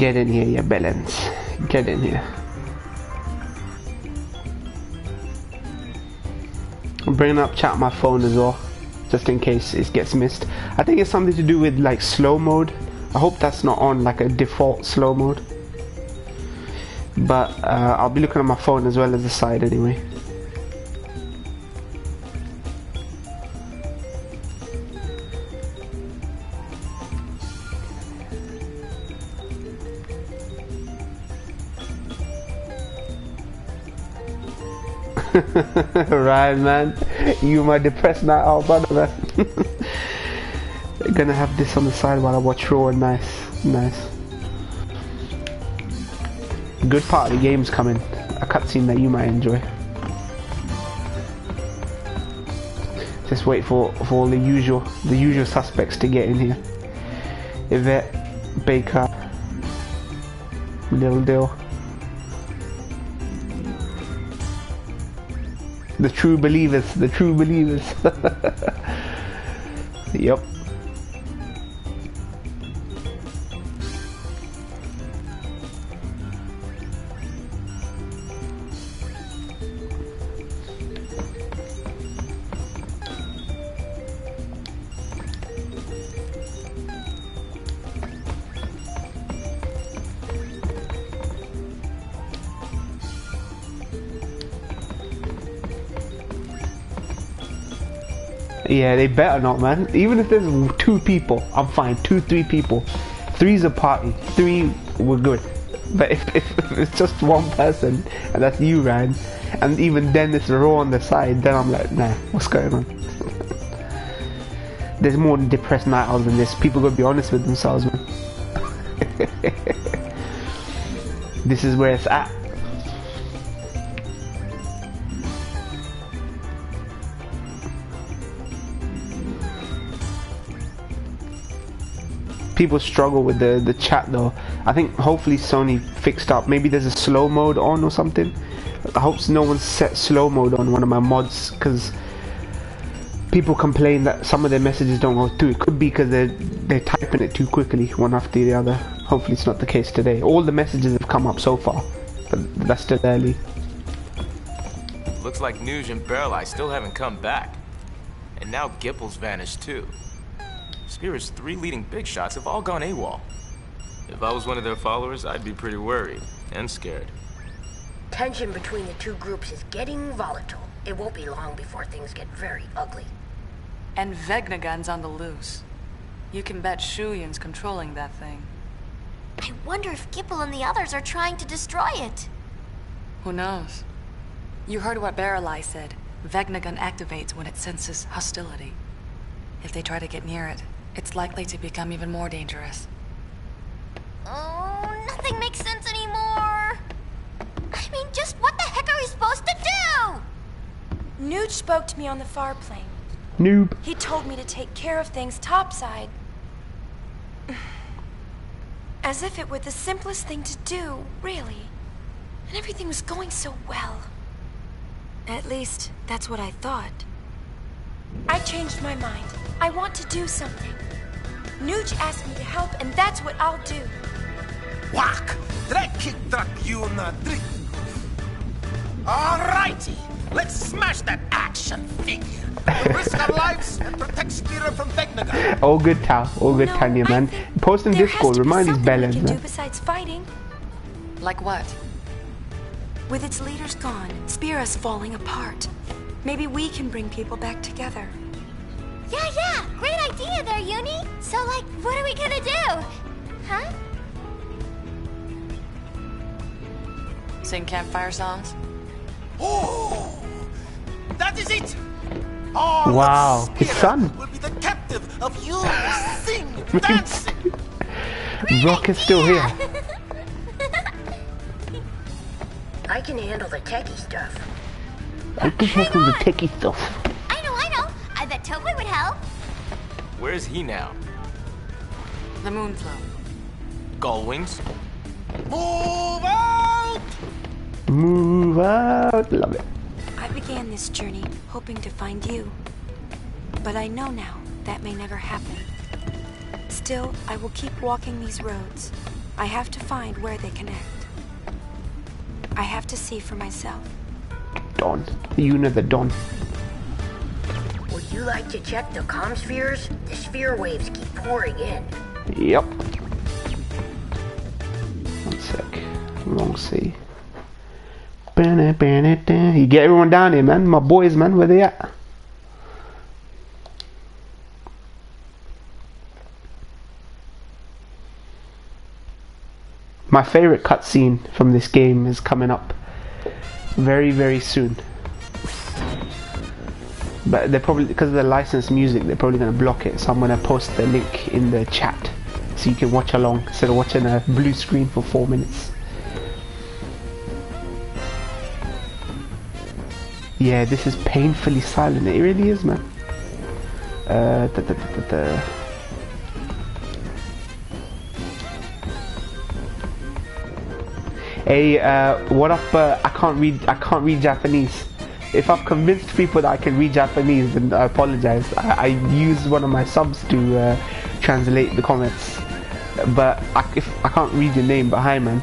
Get in here, you bellends. Get in here. I'm bringing up chat on my phone as well, just in case it gets missed. I think it's something to do with like slow mode. I hope that's not on like a default slow mode. But I'll be looking at my phone as well as the side anyway. Right, man. You my depressed night out, brother, man. Gonna have this on the side while I watch Raw. Nice, nice. Good part of the game's coming. A cutscene that you might enjoy. Just wait for all the usual suspects to get in here. Yvette, Baker, Lil Dill. The true believers, the true believers. Yep. Yeah, they better not, man. Even if there's 2 people, I'm fine. 2, 3 people. 3's a party. 3, we're good. But if it's just 1 person, and that's you, Ryan, and even then it's Raw on the side, then I'm like, nah, what's going on? There's more depressed night owls than this. People gotta be honest with themselves, man. This is where it's at. People struggle with the chat though. I think hopefully Sony fixed up. Maybe there's a slow mode on or something. I hope no one set slow mode on one of my mods, because people complain that some of their messages don't go through. It could be because they're typing it too quickly, one after the other. Hopefully it's not the case today. All the messages have come up so far, but that's still early. Looks like Nuge and Barreleye still haven't come back. And now Gipple's vanished too. Spear's 3 leading big shots have all gone AWOL. If I was one of their followers, I'd be pretty worried and scared. Tension between the 2 groups is getting volatile. It won't be long before things get very ugly. And Vegnagun's on the loose. You can bet Shuyin's controlling that thing. I wonder if Gipple and the others are trying to destroy it. Who knows? You heard what Barreleye said. Vegnagun activates when it senses hostility. If they try to get near it, it's likely to become even more dangerous. Oh, nothing makes sense anymore. I mean, just what the heck are we supposed to do? Nuge spoke to me on the far plane. Noob. He told me to take care of things topside. As if it were the simplest thing to do, really. And everything was going so well. At least, that's what I thought. I changed my mind. I want to do something. Nuge asked me to help, and that's what I'll do. Whack! Alrighty, let's smash that action figure. We'll risk our lives and protect Spira from Vegnagun. All good, Tal. All good, Tanya, man. Post in Discord. Remind these bellends, man. man. Do besides fighting. Like what? With its leaders gone, Spira's falling apart. Maybe we can bring people back together. Yeah, great idea there, Uni. So, like, what are we gonna do? Huh? Sing campfire songs? Oh, that is it. All wow, his son will be the captive of you, sing, dancing. Rock is still here. I can handle the techie stuff. I can handle the techie stuff. I know. I bet Tokwe would help. Where's he now? The Moonflow. Gullwings? Move out! Move out. Love it. I began this journey hoping to find you. But I know now that may never happen. Still, I will keep walking these roads. I have to find where they connect. I have to see for myself. Don. You know the Don. Would you like to check the comm spheres? The sphere waves keep pouring in. Yep. One sec. Wrong C. You get everyone down here, man. My boys, man. Where they at? My favorite cutscene from this game is coming up very, very soon. But they're probably, because of the licensed music, they're probably going to block it. So I'm going to post the link in the chat so you can watch along instead of watching a blue screen for 4 minutes. Yeah, this is painfully silent. It really is, man. Hey, what up? I can't read Japanese. If I've convinced people that I can read Japanese, then I apologize. I use one of my subs to translate the comments, but if I can't read your name, but hi, man.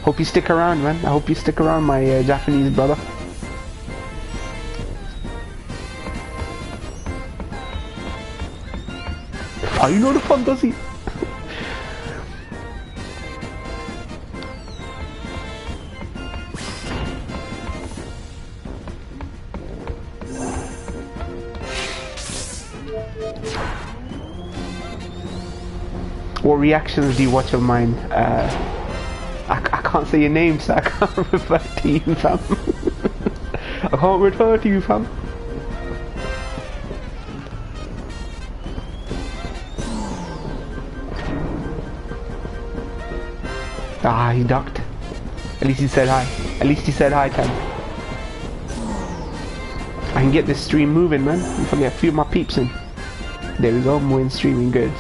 Hope you stick around, man. I hope you stick around, my Japanese brother. Final Fantasy. What reactions do you watch of mine? I can't say your name, so I can't refer to you, fam. I can't refer to you, fam. Ah, he ducked. At least he said hi. At least he said hi, Ken. I can get this stream moving, man. If I get a few of my peeps in. There we go, more in streaming, good.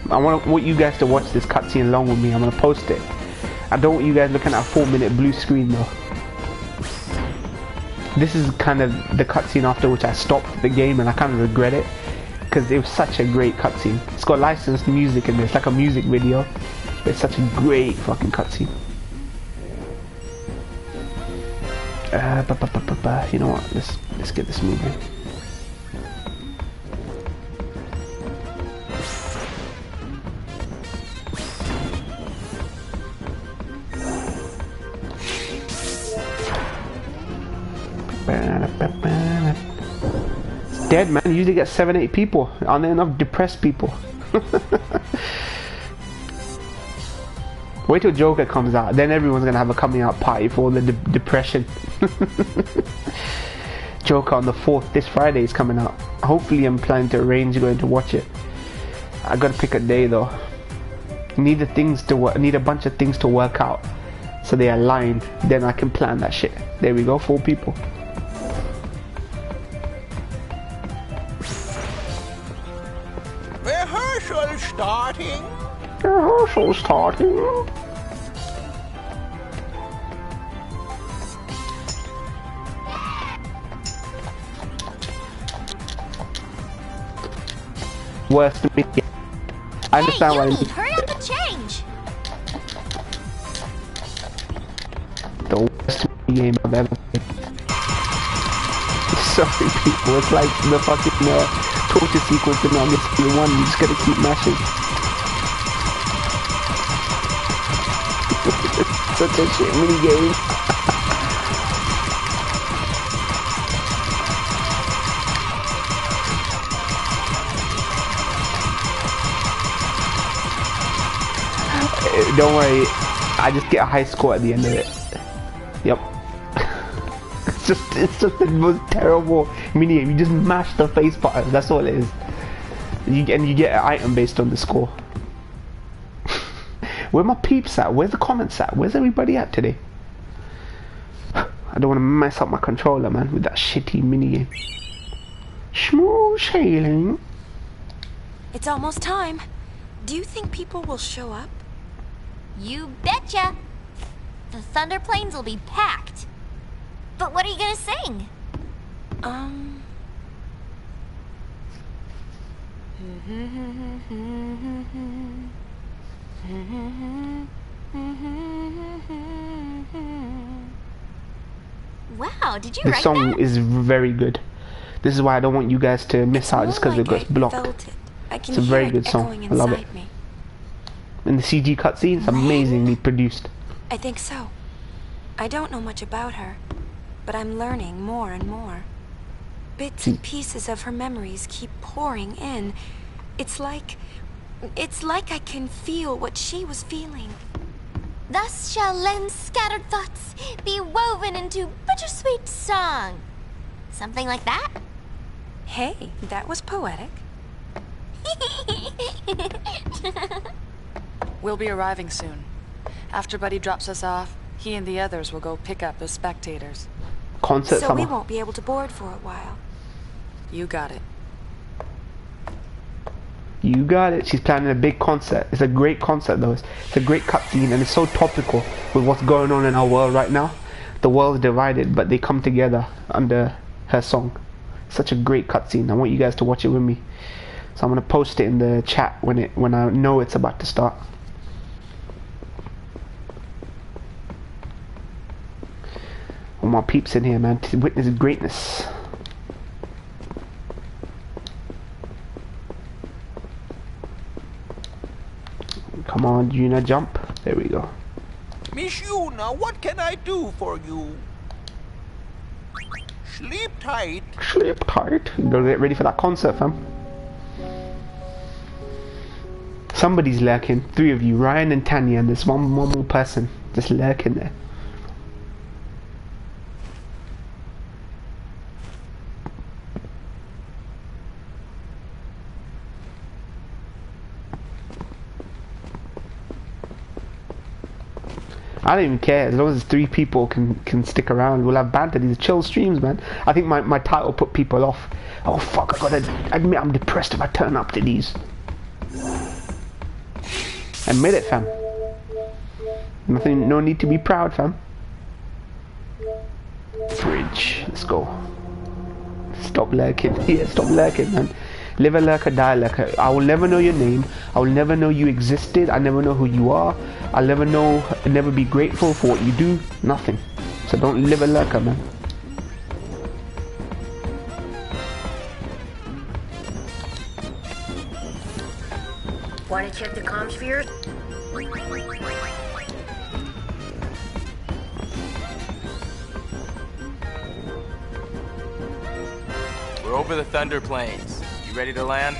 I want you guys to watch this cutscene along with me. I'm gonna post it. I don't want you guys looking at a 4-minute blue screen though. This is kind of the cutscene after which I stopped the game, and I kind of regret it because it was such a great cutscene. It's got licensed music in there. It's like a music video, but it's such a great fucking cutscene. You know what? Let's get this moving. It's dead, man. You usually get 7-8 people. Aren't there enough depressed people? Wait till Joker comes out, then everyone's gonna have a coming out party for all the depression. Joker on the 4th, this Friday is coming out. Hopefully I'm planning to arrange going to watch it. I gotta pick a day though. Need a bunch of things to work out so they align, then I can plan that shit. There we go, 4 people. Rehearsal starting. Rehearsal starting. Worst to me. I understand why. Hurry up and change. The worst game I've ever played. Sorry people, it's like the fucking torture sequence in on this one. You just gotta keep mashing. Such a shit mini game. Don't worry, I just get a high score at the end of it. Yep. It's just the most terrible mini game. You just mash the face button. That's all it is. You get an item based on the score. Where my peeps at? Where's the comments at? Where's everybody at today? I don't want to mess up my controller, man, with that shitty mini game. Smooth sailing. It's almost time. Do you think people will show up? You betcha. The Thunder Plains will be packed. But what are you gonna sing? Wow, did you This write song that? is very good. This is why I don't want you guys to miss out just because it gets blocked. It's a very good song. I love it. Me. And the CG cutscenes, amazingly produced. I think so. I don't know much about her, but I'm learning more and more. Bits and pieces of her memories keep pouring in. It's like I can feel what she was feeling. Thus shall Len's scattered thoughts be woven into bittersweet song. Something like that? Hey, that was poetic. We'll be arriving soon. After Buddy drops us off, he and the others will go pick up the spectators. Concert So summer. we won't be able to board for a while. You got it. You got it. She's planning a big concert. It's a great concert though. It's a great cutscene and it's so topical with what's going on in our world right now. The world's divided, but they come together under her song. Such a great cutscene. I want you guys to watch it with me. So I'm gonna post it in the chat when I know it's about to start. All my peeps in here, man, to witness greatness. Come on, Juna, jump. There we go. Miss Yuna, what can I do for you? Sleep tight. Sleep tight. Go get ready for that concert, fam. Somebody's lurking. 3 of you, Ryan and Tanya, and there's one more person just lurking there. I don't even care as long as 3 people can stick around. We'll have banter. These are chill streams, man. I think my title put people off. Oh fuck! I gotta admit I'm depressed if I turn up to these. Admit it, fam. No need to be proud, fam. Fridge. Let's go. Stop lurking. Yeah, stop lurking, man. Live a lurker, die a lurker. I will never know your name. I will never know you existed. I never know who you are. I'll never be grateful for what you do. Nothing. So don't live a lurker, man. Want to check the comm spheres? We're over the Thunder Plains. You ready to land?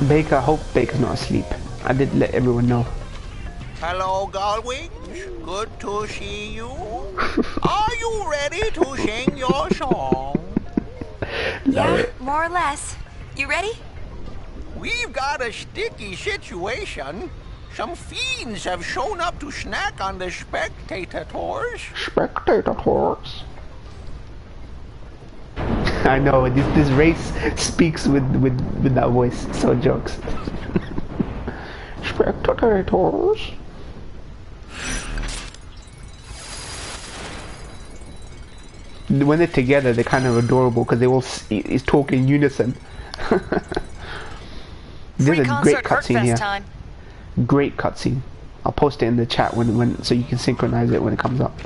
Baker, I hope Baker's not asleep. I did let everyone know. Hello, Gullwings. Good to see you. Are you ready to sing your song? Yeah, more or less. You ready? We've got a sticky situation. Some fiends have shown up to snack on the spectators. Spectators. I know this race speaks with that voice. So jokes. Spectators. When they're together, they're kind of adorable because they all talk in unison. There's a great cutscene here. Time. Great cutscene. I'll post it in the chat when so you can synchronize it when it comes up.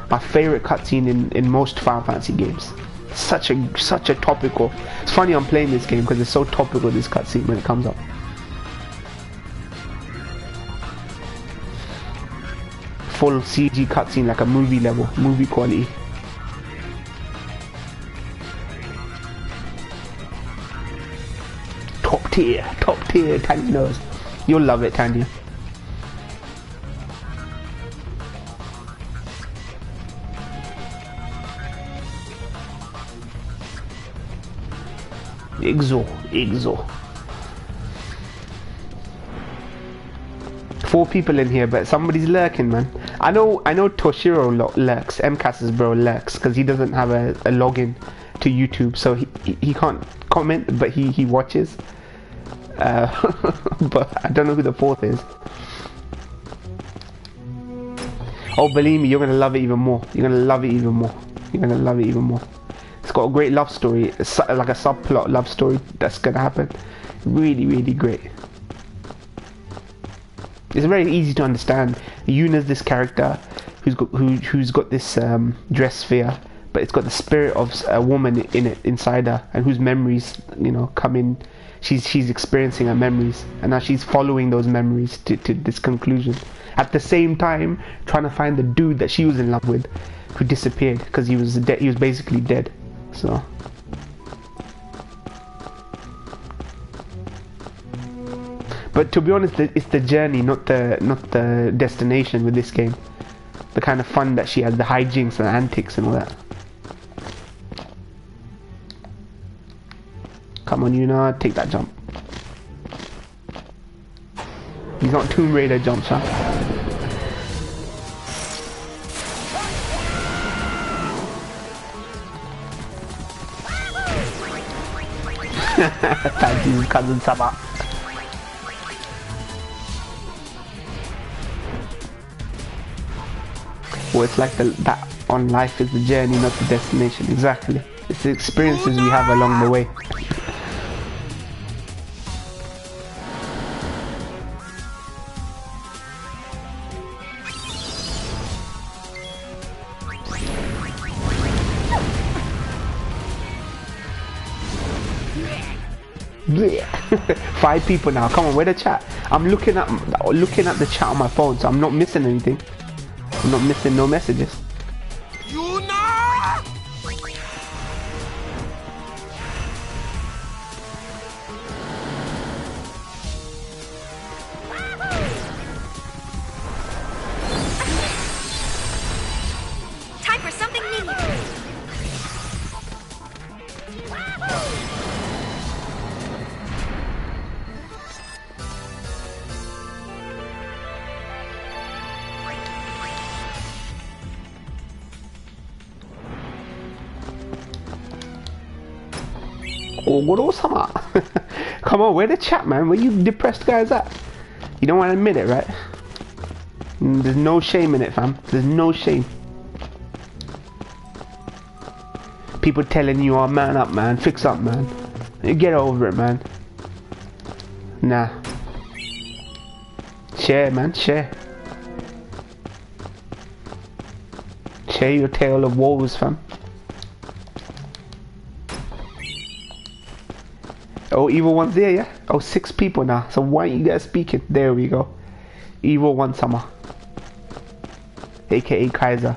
My favorite cutscene in most Final Fantasy games. Such a topical. It's funny I'm playing this game because it's so topical, this cutscene when it comes up. Full CG cutscene like a movie level, movie quality. Top tier, Tanya knows. You'll love it, Tanya. Exo. 4 people in here, but somebody's lurking, man. I know Toshiro lurks. MCAS's bro lurks because he doesn't have a login to YouTube, so he can't comment, but he watches. But I don't know who the fourth is. Oh, believe me, you're gonna love it even more. You're gonna love it even more. You're gonna love it even more. It's got a great love story. It's like a subplot love story that's gonna happen. Really, really great. It's very easy to understand. Yuna's this character who's got this dress sphere, but it's got the spirit of a woman in it inside her, and whose memories, you know, come in. She's experiencing her memories, and now she's following those memories to this conclusion. At the same time, trying to find the dude that she was in love with, who disappeared because he was dead. He was basically dead. So. But to be honest, it's the journey, not the destination with this game. The kind of fun that she has, the hijinks and antics and all that. Come on, Yuna, take that jump. He's not Tomb Raider jumps, huh? Thank you, cousin Sama. Well, it's like that on life is the journey, not the destination. Exactly. It's the experiences we have along the way. Five people now. Come on, where the chat? I'm looking at the chat on my phone, so I'm not missing anything. I'm not missing no messages. Time for something new. Ogoro-sama. Come on, where the chat, man? Where you depressed guys at? You don't want to admit it, right? There's no shame in it, fam. There's no shame. People telling you, oh, man up, man. Fix up, man. You get over it, man. Nah. Share, man. Share. Share your tale of woes, fam. Oh, Evil One's there, yeah? Oh, 6 people now. So why aren't you guys speaking? There we go. Evil One Summer. AKA Kaiser.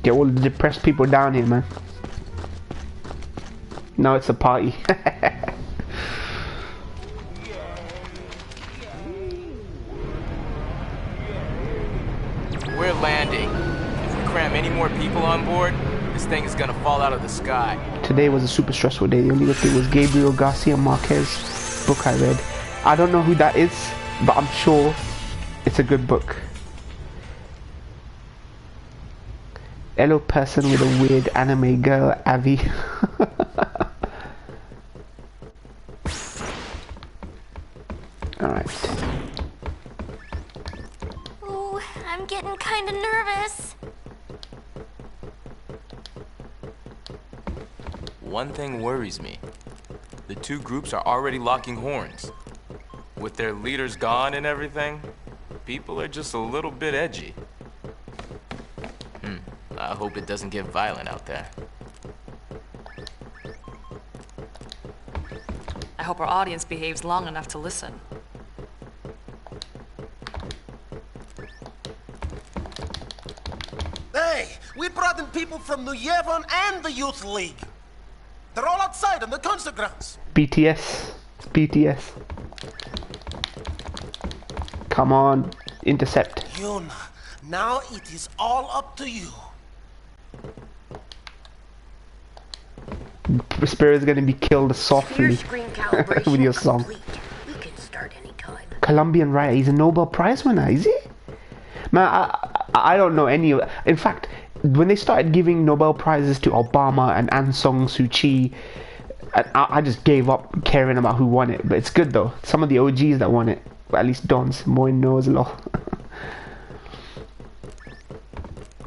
Get all the depressed people down here, man. Now it's a party. We're landing. If we cram any more people on board, this thing is gonna fall out of the sky. Today was a super stressful day. The only good thing was Gabriel Garcia Marquez book I read. I don't know who that is, but I'm sure it's a good book. Hello person with a weird anime girl, Avi. Alright. Ooh, I'm getting kinda nervous. One thing worries me. The 2 groups are already locking horns. With their leaders gone and everything, people are just a little bit edgy. I hope it doesn't get violent out there. I hope our audience behaves long enough to listen. Hey, we brought in people from New Yevon and the Youth League. They're all outside on the concert grounds. BTS. It's BTS. Come on. Intercept. Yuna, now it is all up to you. Spirit is gonna be killed softly with your song. We can start anytime. Colombian writer. He's a Nobel Prize winner, is he? Man, I don't know any of. In fact, when they started giving Nobel Prizes to Obama and Aung San Suu Kyi, I just gave up caring about who won it. But it's good though. Some of the OGs that won it, at least Don's, Moin knows a lot.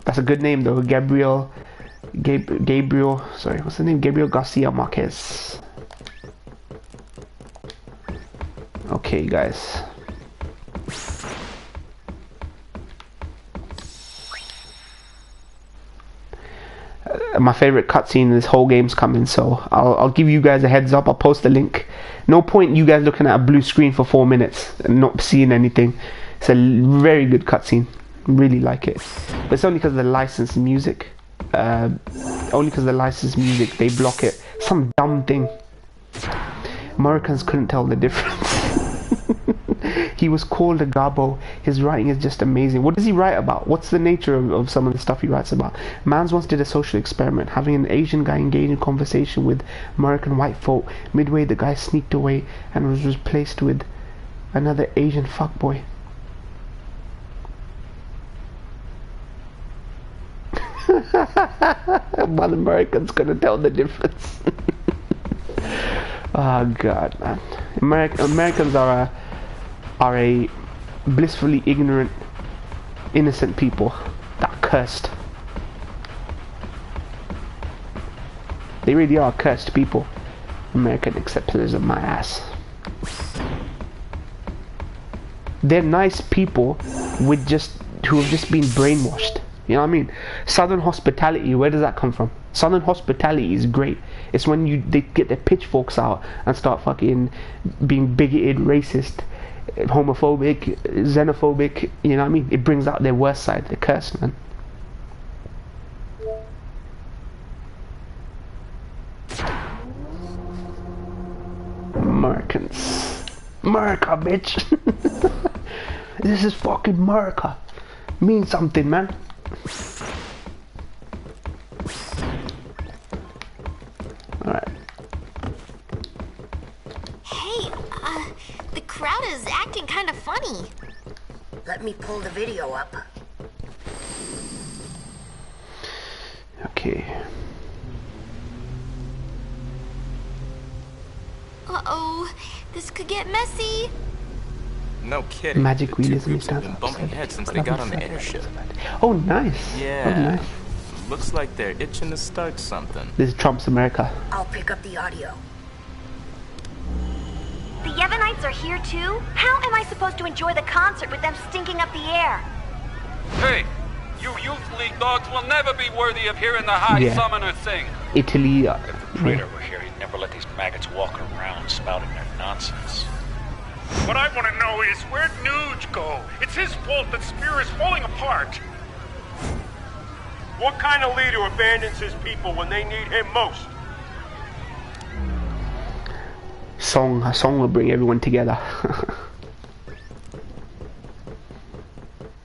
That's a good name though, Gabriel, sorry, what's the name? Gabriel Garcia Marquez. Okay, guys. My favorite cutscene in this whole game's coming, so I'll give you guys a heads up. I'll post the link. No point you guys looking at a blue screen for 4 minutes and not seeing anything. It's a very good cutscene. Really like it, but it's only because of the licensed music. Only because of the licensed music they block it. Some dumb thing. Americans couldn't tell the difference. He was called a Gabo. His writing is just amazing. What does he write about? What's the nature of some of the stuff he writes about? Mans once did a social experiment, having an Asian guy engage in conversation with American white folk. Midway, the guy sneaked away and was replaced with another Asian fuckboy. But Americans couldn't tell the difference. Oh god, man. Americans are a blissfully ignorant, innocent people that are cursed. They really are cursed people. American acceptors of my ass. They're nice people who have just been brainwashed. You know what I mean? Southern hospitality, where does that come from? Southern hospitality is great. It's when they get their pitchforks out and start fucking being bigoted, racist, homophobic, xenophobic. You know what I mean? It brings out their worst side. They're cursed, man. Americans. America, bitch. This is fucking America. Means something, man. Alright. Hey, the crowd is acting kind of funny. Let me pull the video up. Okay. Uh-oh, this could get messy. No kidding. Magic the two realism groups is have been bumping heads since they got on the airship. Oh, nice. Yeah. Oh, nice. Looks like they're itching to start something. This is Trump's America. I'll pick up the audio. The Yevonites are here too? How am I supposed to enjoy the concert with them stinking up the air? Hey, you Youth League dogs will never be worthy of hearing the High Summoner sing. Italy. If the Praetor were here, he'd never let these maggots walk around spouting their nonsense. What I want to know is, where'd Nuge go? It's his fault that Spear is falling apart. What kind of leader abandons his people when they need him most? A song will bring everyone together.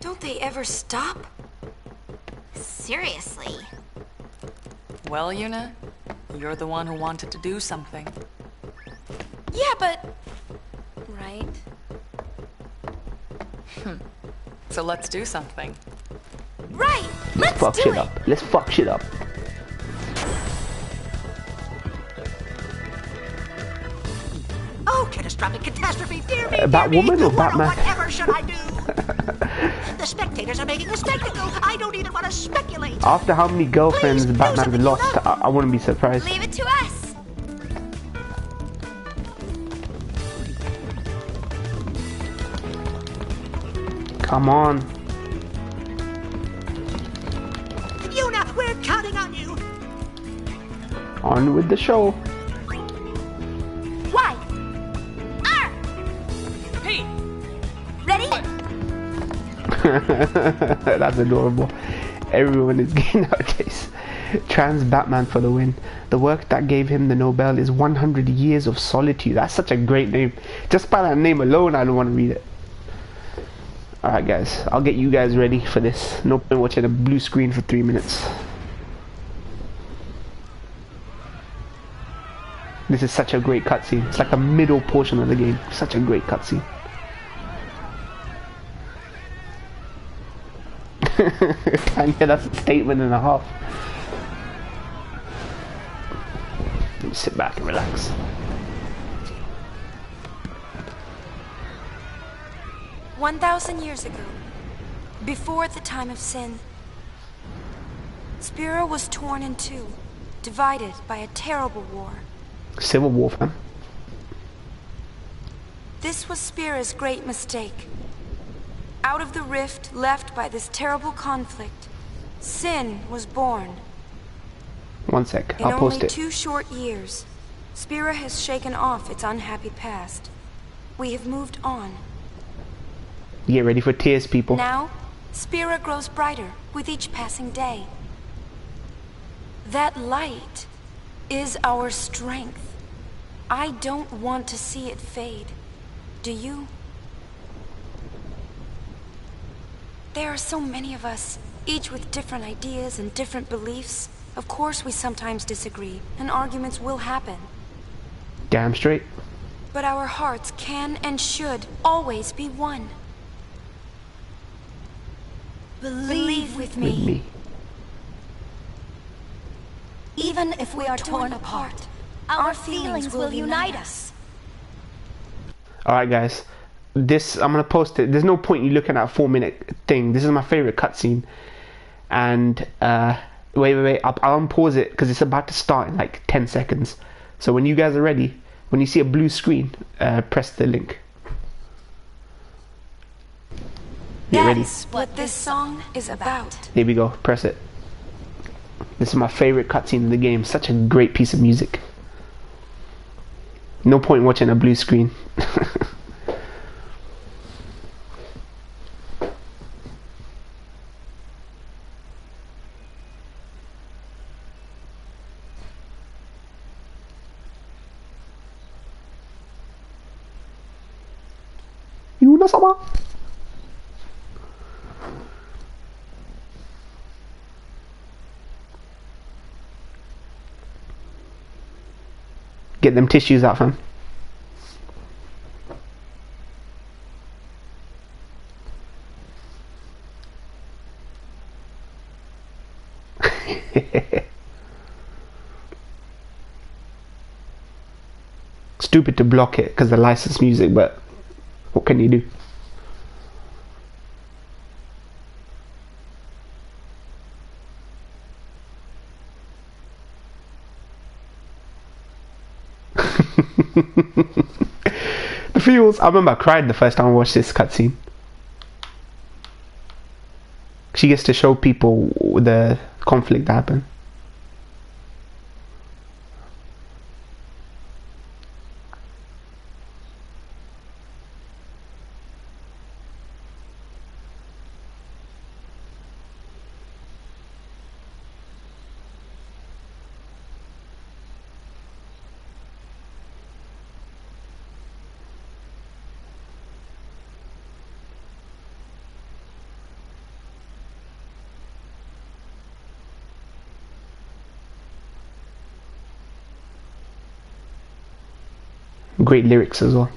Don't they ever stop? Seriously. Well, Yuna, you're the one who wanted to do something. Yeah, but... Right? So let's do something. Right! Let's fuck do shit it! up. Let's fuck shit up. Oh, catastrophic catastrophe, dear me, Batwoman or Batman? Whatever should I do? The spectators are making a spectacle. I don't even want to speculate. After how many girlfriends Please, Batman's lost, I wouldn't be surprised. Leave it to us. Come on. Yuna, we're counting on you. On with the show. Why? R. Hey! Ready? That's adorable. Everyone is gay nowadays. Trans Batman for the win. The work that gave him the Nobel is 100 Years of Solitude. That's such a great name. Just by that name alone, I don't want to read it. Alright guys, I'll get you guys ready for this. No point watching a blue screen for 3 minutes. This is such a great cutscene. It's like the middle portion of the game. Such a great cutscene. And yeah, that's a statement and a half. Let me sit back and relax. "1,000 years ago, before the time of sin, Spira was torn in two, divided by a terrible war. Civil War, fam. This was Spira's great mistake. Out of the rift left by this terrible conflict, sin was born. 1 sec, I'll post it. In only 2 short years, Spira has shaken off its unhappy past. We have moved on. Get ready for tears, people. Now, Spira grows brighter with each passing day. That light is our strength. I don't want to see it fade. Do you? There are so many of us, each with different ideas and different beliefs. Of course we sometimes disagree, and arguments will happen. Damn straight. But our hearts can and should always be one. Believe with me. Even if we are torn apart, our feelings will unite us. Alright guys, this, I'm gonna post it. There's no point in you looking at a 4-minute thing. This is my favorite cutscene. And wait, I'll unpause it because it's about to start in like 10 seconds. So when you guys are ready, when you see a blue screen, press the link. Get ready. That's what this song is about. Here we go, press it. This is my favorite cutscene in the game. Such a great piece of music. No point in watching a blue screen. Yuna-sama. Get them tissues out, fam. Stupid to block it because of licensed music, but what can you do? The feels. I remember I cried the first time I watched this cutscene. She gets to show people the conflict that happened. Great lyrics as well.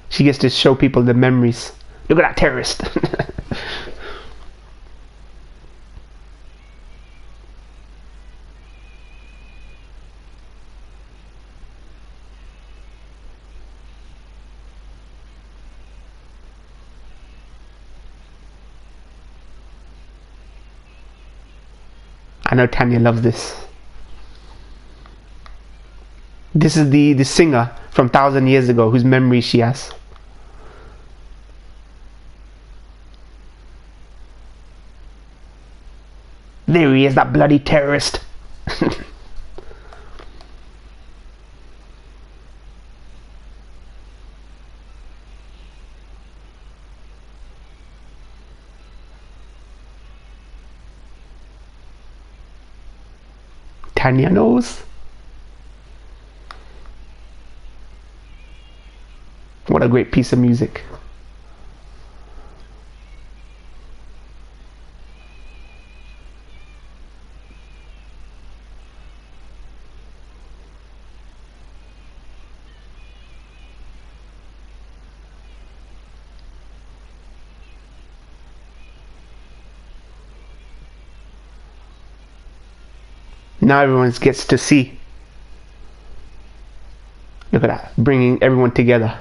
She gets to show people the memories. Look at that terrorist. I know Tanya loves this. This is the singer from 1,000 years ago whose memory she has. There he is, that bloody terrorist. Tanya knows. What a great piece of music. Now everyone gets to see. Look at that, bringing everyone together.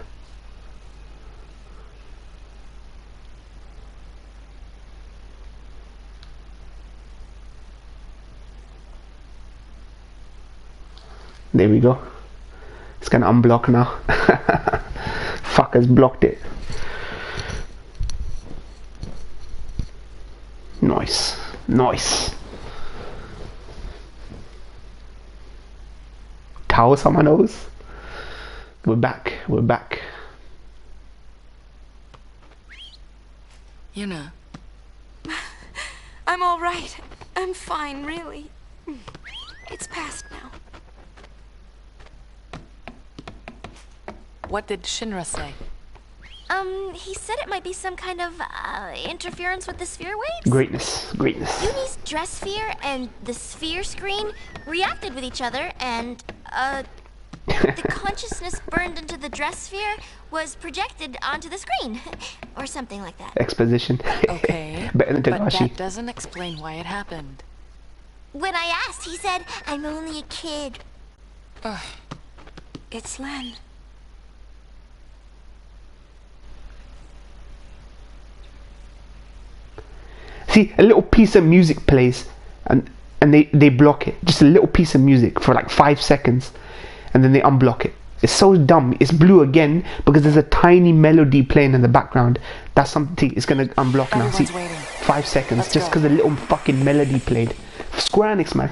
There we go. It's gonna unblock now. Fuckers blocked it. Nice. Nice. Towels on my nose. We're back. We're back. Yuna. I'm all right. I'm fine, really. It's past now. What did Shinra say? He said it might be some kind of, interference with the sphere waves? Greatness. Greatness. Yumi's dress sphere and the sphere screen reacted with each other, and, the consciousness burned into the dress sphere was projected onto the screen. Or something like that. Exposition. Okay, Better than but Takashi. that doesn't explain why it happened. When I asked, he said, I'm only a kid. It's Len. See, a little piece of music plays and they block it. Just a little piece of music for like 5 seconds and then they unblock it. It's so dumb. It's blue again because there's a tiny melody playing in the background. That's something it's gonna unblock now. See, 5 seconds just because a little fucking melody played. Square Enix, man.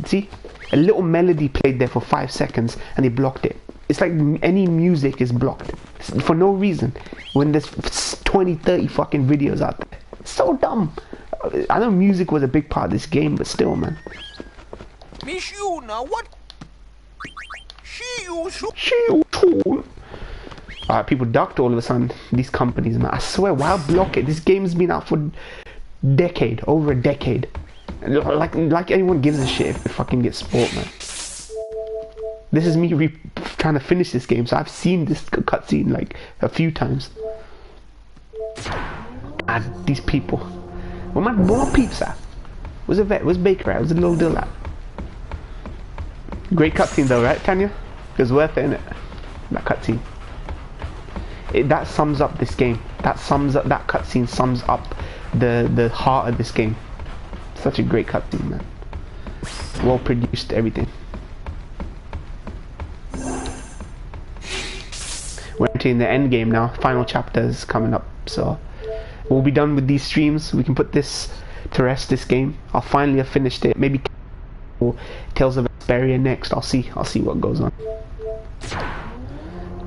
See, a little melody played there for 5 seconds and they blocked it. It's like any music is blocked for no reason when there's 20-30 fucking videos out there. It's so dumb. I know music was a big part of this game, but still, man. Miss Yuna, what? People ducked all of a sudden. These companies, man. I swear, why block it? This game's been out for over a decade. Like anyone gives a shit if it fucking gets spoiled, man. This is me trying to finish this game, so I've seen this cutscene like a few times. And these people. Where my peeps at? Where's the vet? Where's Baker at? Where's the little deal at? Great cutscene though, right, Tanya? It was worth it, innit? That cutscene. That sums up this game. That cutscene sums up the heart of this game. Such a great cutscene, man. Well produced, everything. We're entering the end game now. Final chapter is coming up, so we'll be done with these streams. We can put this to rest. This game. I'll finally have finished it. Maybe Tales of Vesperia next. I'll see what goes on.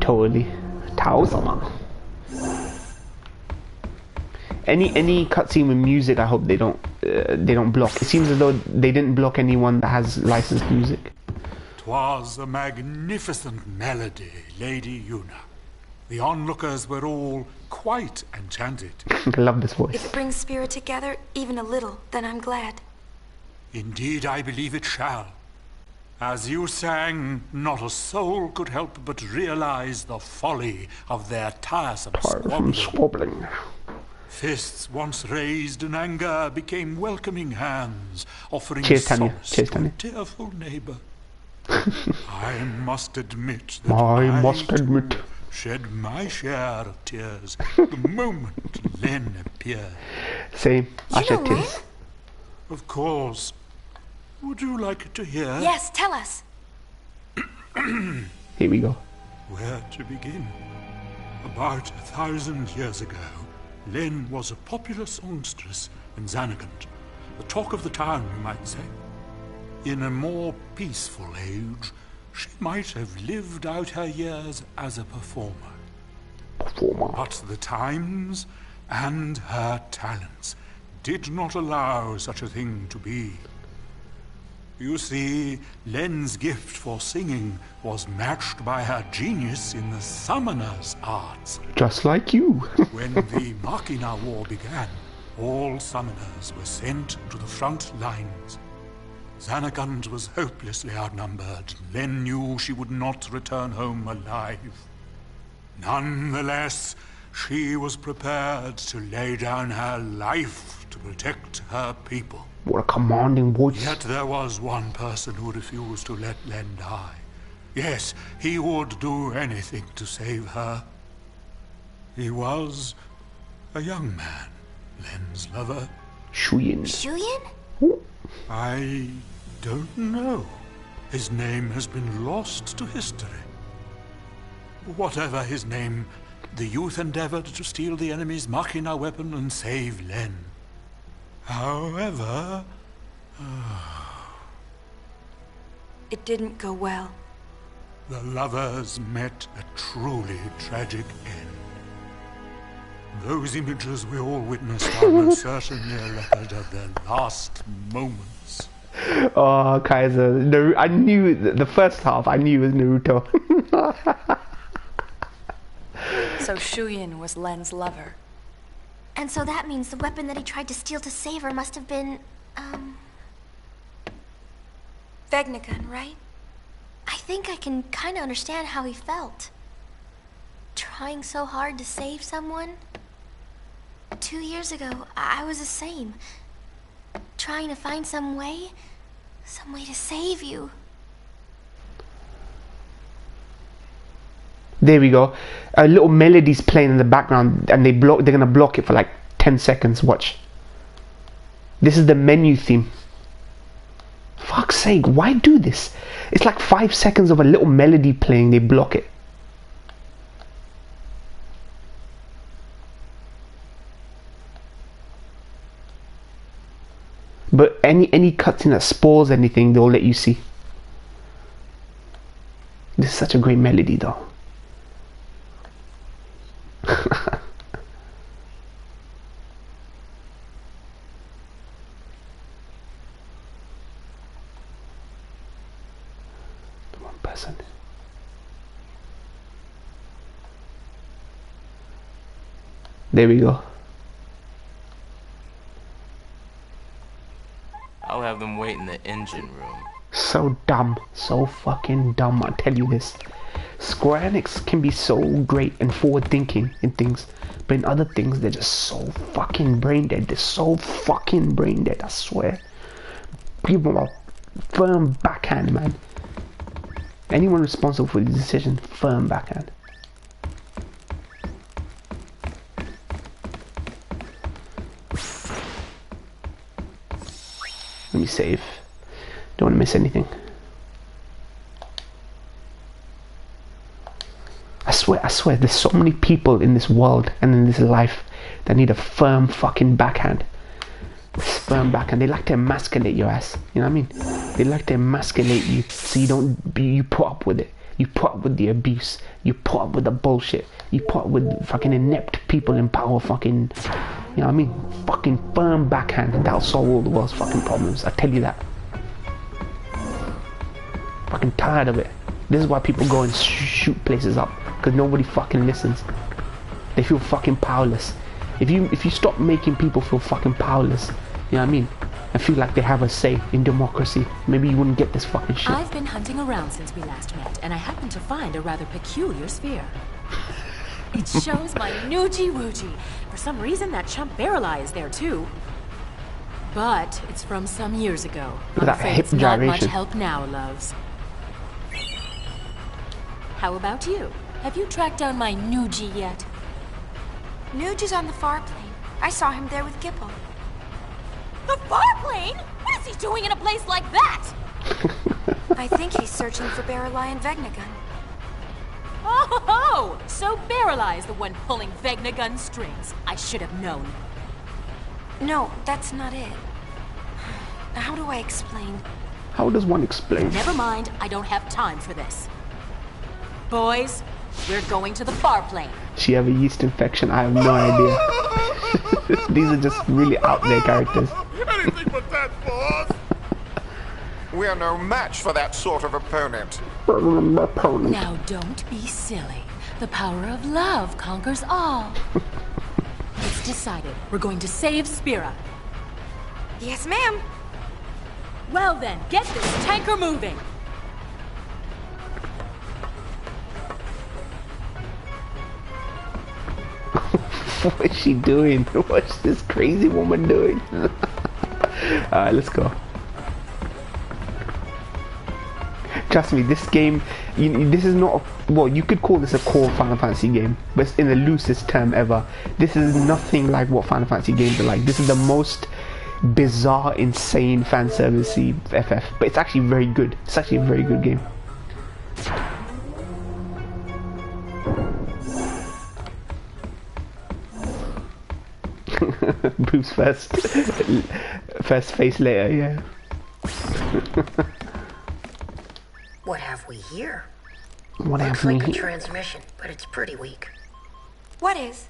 Totally. Taozama. Any cutscene with music, I hope they don't block. It seems as though they didn't block anyone that has licensed music. 'Twas a magnificent melody, Lady Yuna. The onlookers were all quite enchanted. I love this voice. If it brings spirit together, even a little, then I'm glad. Indeed, I believe it shall. As you sang, not a soul could help but realize the folly of their tiresome squabbling. Fists once raised in anger became welcoming hands, offering solace to a tearful neighbor. I must admit that shed my share of tears the moment Len appeared. Same. I shed tears. Of course. Would you like to hear? Yes, tell us. Here we go. Where to begin? About 1,000 years ago, Len was a popular songstress in Xanagant, the talk of the town, you might say. In a more peaceful age, she might have lived out her years as a performer. But the times and her talents did not allow such a thing to be. You see, Len's gift for singing was matched by her genius in the summoner's arts. Just like you. When the Machina War began, all summoners were sent to the front lines. Xanagant was hopelessly outnumbered. Len knew she would not return home alive. Nonetheless, she was prepared to lay down her life to protect her people. What a commanding voice. Yet there was one person who refused to let Len die. Yes, he would do anything to save her. He was a young man, Len's lover. Shuyin. Shuyin? I don't know. His name has been lost to history. Whatever his name, the youth endeavored to steal the enemy's Machina weapon and save Len. However... It didn't go well. The lovers met a truly tragic end. Those images we all witnessed are most certainly a record of their last moments. Oh, Kaiser. I knew the first half, I knew it was Naruto. So Shuyin was Len's lover. And so that means the weapon that he tried to steal to save her must have been, Vegnagun, right? I think I can kind of understand how he felt. Trying so hard to save someone. 2 years ago, I was the same. Trying to find some way to save you. There we go. A little melody's playing in the background, and they're gonna block it for like 10 seconds. Watch. This is the menu theme. Fuck's sake, why do this? It's like 5 seconds of a little melody playing, they block it. But any cutscene that spoils anything, they'll let you see. This is such a great melody though. One person. There we go. I'll have them wait in the engine room. So dumb. So fucking dumb, I tell you this. Square Enix can be so great and forward thinking in things, but in other things they're just so fucking brain dead. They're so fucking brain dead, I swear. People are firm backhand, man. Anyone responsible for the decision, firm backhand. Let me save. Don't want to miss anything. I swear, there's so many people in this world and in this life that need a firm fucking backhand. Firm backhand. They like to emasculate your ass. You know what I mean? They like to emasculate you so you put up with it. You put up with the abuse. You put up with the bullshit. You put up with fucking inept people in power fucking... You know what I mean? Fucking firm backhand, and that'll solve all the world's fucking problems. I tell you that. Fucking tired of it. This is why people go and shoot places up, because nobody fucking listens. They feel fucking powerless. If you stop making people feel fucking powerless, you know what I mean, and feel like they have a say in democracy, maybe you wouldn't get this fucking shit. I've been hunting around since we last met, and I happened to find a rather peculiar sphere. It shows my Nuji-Wuji. For some reason, that chump Barreli is there too. But it's from some years ago. Look at that hip it's not much gyration. help now, loves. How about you? Have you tracked down my Nuji yet? Nuge is on the far plane. I saw him there with Gipple. The far plane? What is he doing in a place like that? I think he's searching for Barreli and Vegnagun. Oh, so Barreli is the one pulling Vegnagun strings. I should have known. No, that's not it. How do I explain? How does one explain? Never mind, I don't have time for this. Boys, we're going to the far plane. She have a yeast infection? I have no idea. These are just really out there characters. Anything but that, boss! We are no match for that sort of opponent. Now don't be silly. The power of love conquers all. It's decided. We're going to save Spira. Yes, ma'am. Well then, get this tanker moving. What is she doing? What's this crazy woman doing? Alright, let's go. Trust me, this game, this is not, well, you could call this a core Final Fantasy game, but it's in the loosest term ever. This is nothing like what Final Fantasy games are like. This is the most bizarre, insane fan servicey FF, but it's actually very good. It's actually a very good game. Boobs first, first face later, yeah. What have we here? What Looks have we like a here? transmission, but it's pretty weak. What is?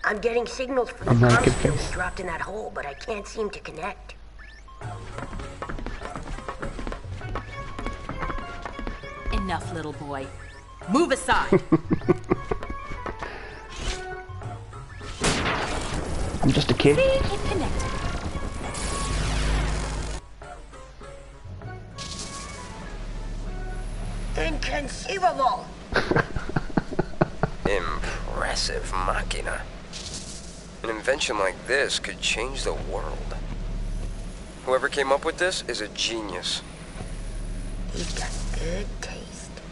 I'm getting signals from the American comms field face. we dropped in that hole, but I can't seem to connect. Enough, little boy. Move aside. I'm just a kid. See, it connected. Inconceivable! Impressive machina. An invention like this could change the world. Whoever came up with this is a genius. He's got good taste.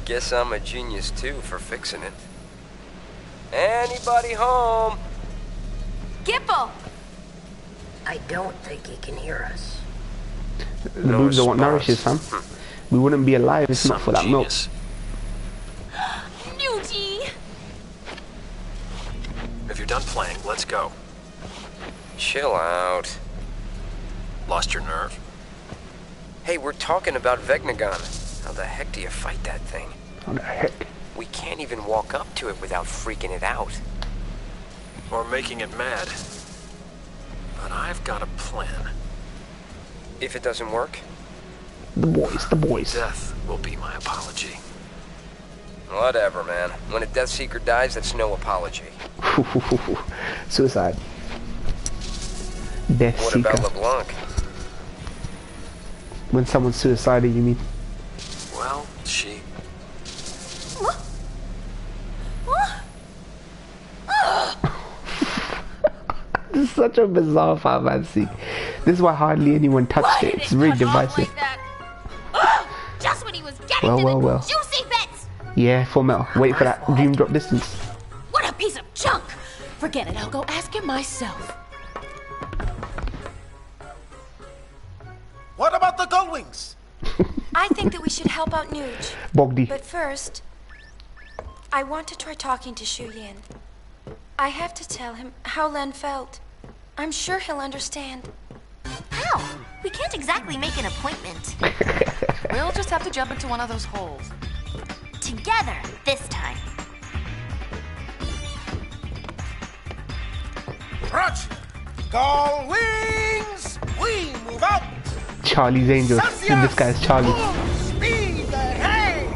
Guess I'm a genius too for fixing it. Anybody home? Gipple! I don't think he can hear us. The boobs are what nourishes, fam. We wouldn't be alive if not for that milk. Nuji! If you're done playing, let's go. Chill out. Lost your nerve? Hey, we're talking about Vegnagon. How the heck do you fight that thing? How the heck? We can't even walk up to it without freaking it out. Or making it mad. But I've got a plan. If it doesn't work? The boys. Death will be my apology. Whatever, man. When a Death Seeker dies, that's no apology. Suicide. Death What Seeker. about LeBlanc? When someone's suicidal, you mean? Well, she... This is such a bizarre Final Fantasy. This is why hardly anyone touched it. It's very divisive. Just when he was getting to Well. the juicy bits! Yeah, full metal. Wait for that dream drop distance. What a piece of junk! Forget it, I'll go ask him myself. What about the Gullwings? I think that we should help out Nuge. Bogdy. But first, I want to try talking to Shu Yin. I have to tell him how Len felt. I'm sure he'll understand. How? We can't exactly make an appointment. We'll just have to jump into one of those holes. Together, this time. Roger! Gullwings! We move out! Charlie's Angels. In this guy's Charlie. Speed ahead!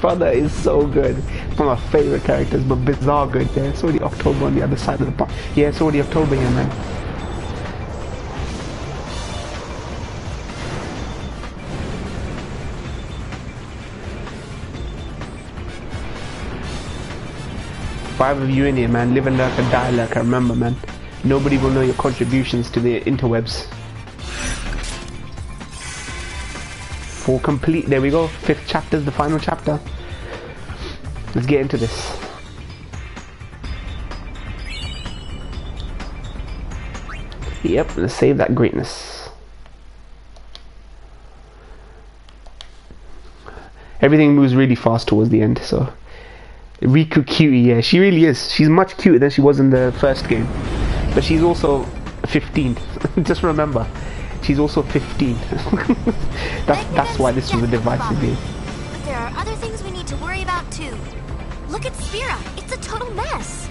Brother is so good. One of my favorite characters, but bizarre good. Yeah, it's already October on the other side of the park. Yeah, it's already October here, man. Five of you in here, man. Live and lurk and die lurk. Remember, man. Nobody will know your contributions to the interwebs. For complete, there we go. 5th chapter is the final chapter. Let's get into this. Yep, let's save that greatness. Everything moves really fast towards the end, so... Riku cutie, yeah, she really is. She's much cuter than she was in the first game. But she's also 15. Just remember, she's also 15. that's why this was a divisive game. But there are other things we need to worry about too. Look at Sphera. It's a total mess.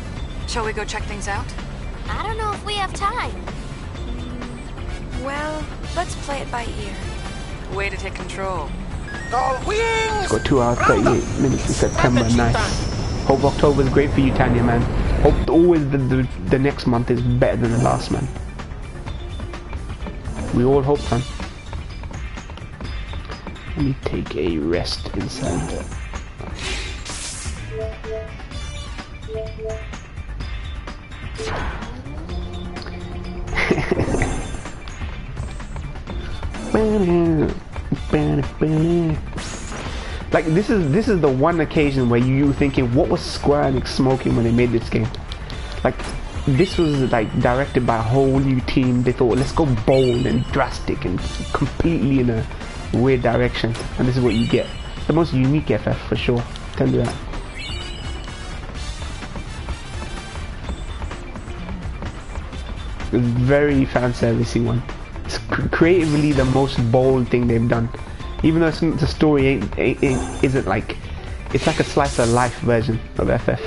Shall we go check things out? I don't know if we have time. Well, let's play it by ear. Way to take control. Gullwings! Got 2 hours 38 minutes in September. Nice. Hope October is great for you, Tanya, man. Hope always the next month is better than the last, man. We all hope, man. Let me take a rest inside. Like this is the one occasion where you thinking, what was Square Enix smoking when they made this game? Like this was like directed by a whole new team. They thought, let's go bold and drastic and completely in a weird direction, and this is what you get. The most unique FF for sure. Tell you that. It's very fan servicey one. It's creatively the most bold thing they've done. Even though the story isn't like, it's like a slice of life version of FF.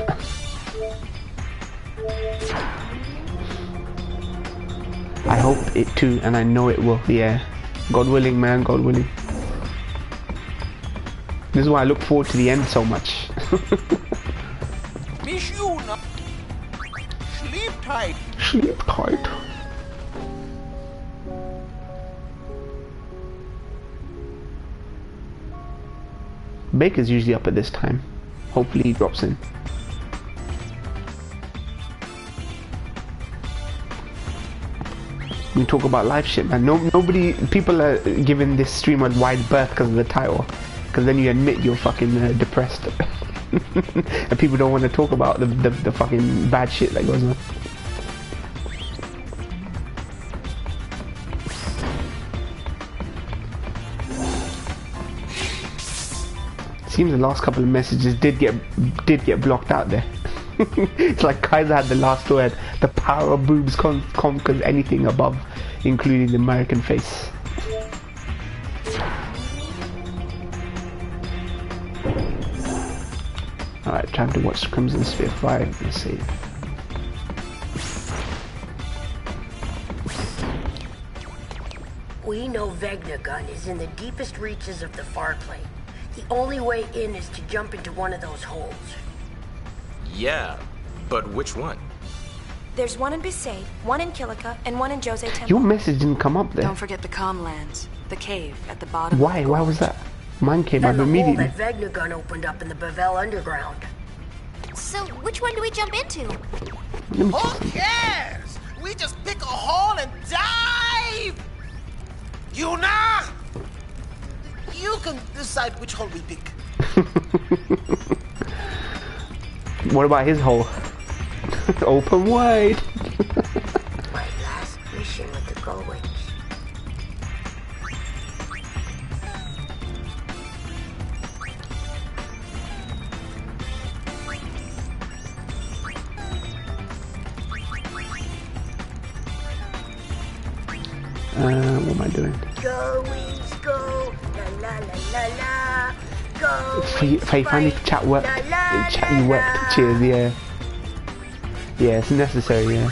I hope it too, and I know it will. Yeah, God willing, man. God willing. This is why I look forward to the end so much. Miss you now. Sleep tight. Sleep tight. Baker's usually up at this time. Hopefully he drops in. We talk about live shit, man. People are giving this stream a wide berth because of the title. Because then you admit you're fucking depressed. And people don't want to talk about the fucking bad shit that goes on. Seems the last couple of messages did get blocked out there. It's like Kaiser had the last word. The power of boobs conquers anything above, including the American face. Alright, time to watch Crimson Sphere 5. Let's see. We know Vegnagun is in the deepest reaches of the far plane. The only way in is to jump into one of those holes. Yeah, but which one? There's one in Bisay, one in Kilika, and one in Jose Temple. Your message didn't come up there. Don't forget the Comlands, the cave at the bottom. Why? Why was that? Mine came up and the immediately. hole that Vegnagun opened up in the Bavel Underground. So, which one do we jump into? Who cares? We just pick a hole and dive! Yuna! You can decide which hole we pick. What about his hole? Open wide. My last mission with the Goings. What am I doing? Goings go, la la la la la. If I find if chat work, chat you work. Cheers, yeah. Yeah, it's necessary, yeah.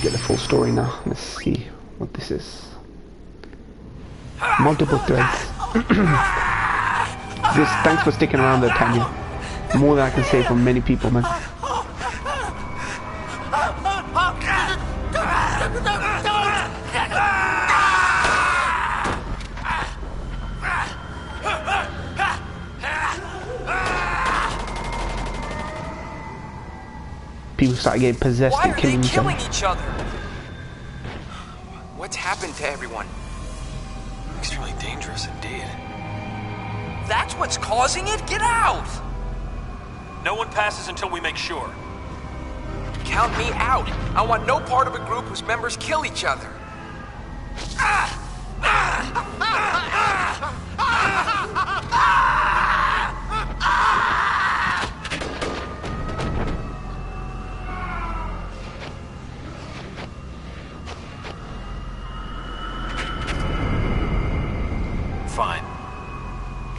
Get the full story now. Let's see what this is. Multiple threads. Thanks for sticking around there, Tanya. More than I can say from many people, man. People start getting possessed and killing each other. What's happened to everyone? Extremely dangerous indeed. That's what's causing it? Get out! No one passes until we make sure. Count me out. I want no part of a group whose members kill each other. Fine.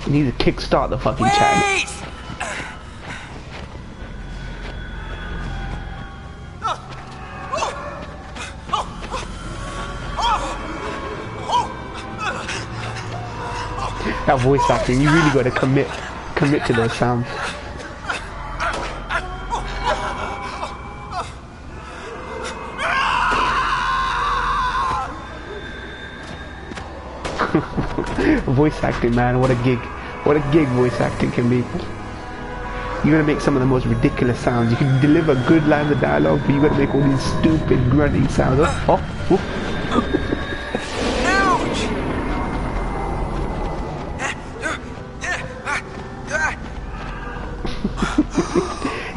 You need to kickstart the fucking chat. That voice acting, you really got to commit to those sounds. Voice acting, man, what a gig. What a gig voice acting can be. you gotta make some of the most ridiculous sounds. You can deliver good lines of dialogue, but you gotta make all these stupid grunting sounds.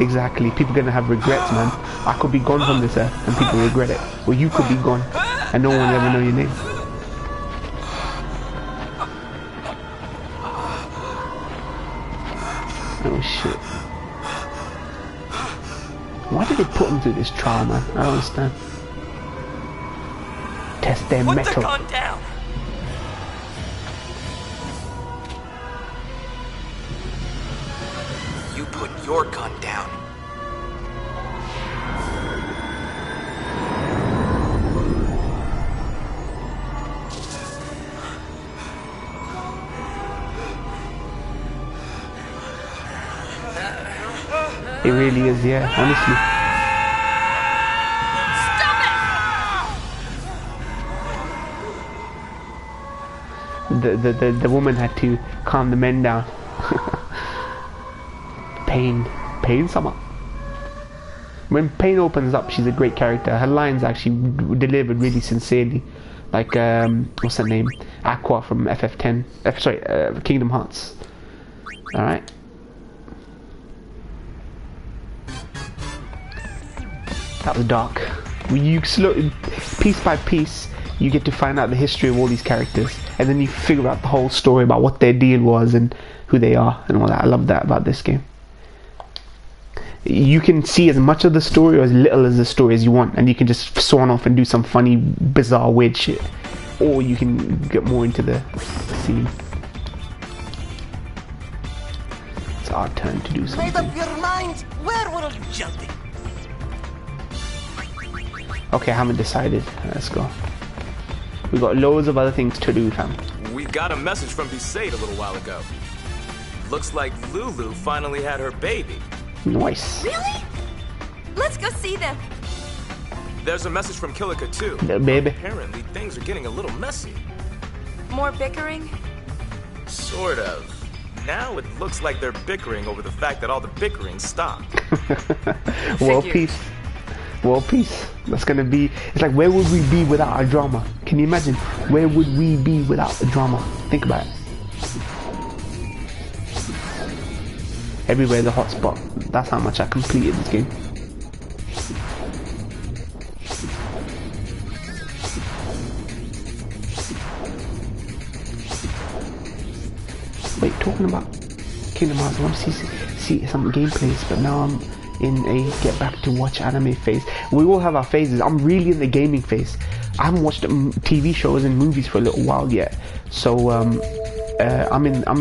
Exactly. People gonna have regrets, man. I could be gone from this earth and people regret it. Or you could be gone and no one will ever know your name. Oh shit. Why did they put them through this trial, man? I don't understand. Test their metal. Put the gun down. You put your gun down. It really is, yeah, honestly. The woman had to calm the men down. Pain summer. When Pain opens up, she's a great character. Her lines actually delivered really sincerely. Like what's her name? Aqua from FF10. Kingdom Hearts. All right. That was dark. You slowly, piece by piece, you get to find out the history of all these characters, and then you figure out the whole story about what their deal was and who they are and all that. I love that about this game. You can see as much of the story or as little as the story as you want, and you can just swan off and do some funny, bizarre, weird shit, or you can get more into the scene. It's our turn to do something. Made up your mind? Where were you jumping? Okay, I haven't decided. Let's go. We got loads of other things to do, fam. We got a message from Besaid a little while ago. Looks like Lulu finally had her baby. Nice. Really? Let's go see them. There's a message from Kilika too. Little baby. Apparently things are getting a little messy. More bickering? Sort of. Now it looks like they're bickering over the fact that all the bickering stopped. World peace. World peace. That's gonna be. It's like, where would we be without our drama? Can you imagine? Where would we be without the drama? Think about it. Everywhere's a hotspot. That's how much I completed this game. Wait, talking about Kingdom Hearts, I want to see some gameplays, but now I'm in a get back to watch anime phase. We all have our phases. I'm really in the gaming phase. I haven't watched TV shows and movies for a little while yet, so I'm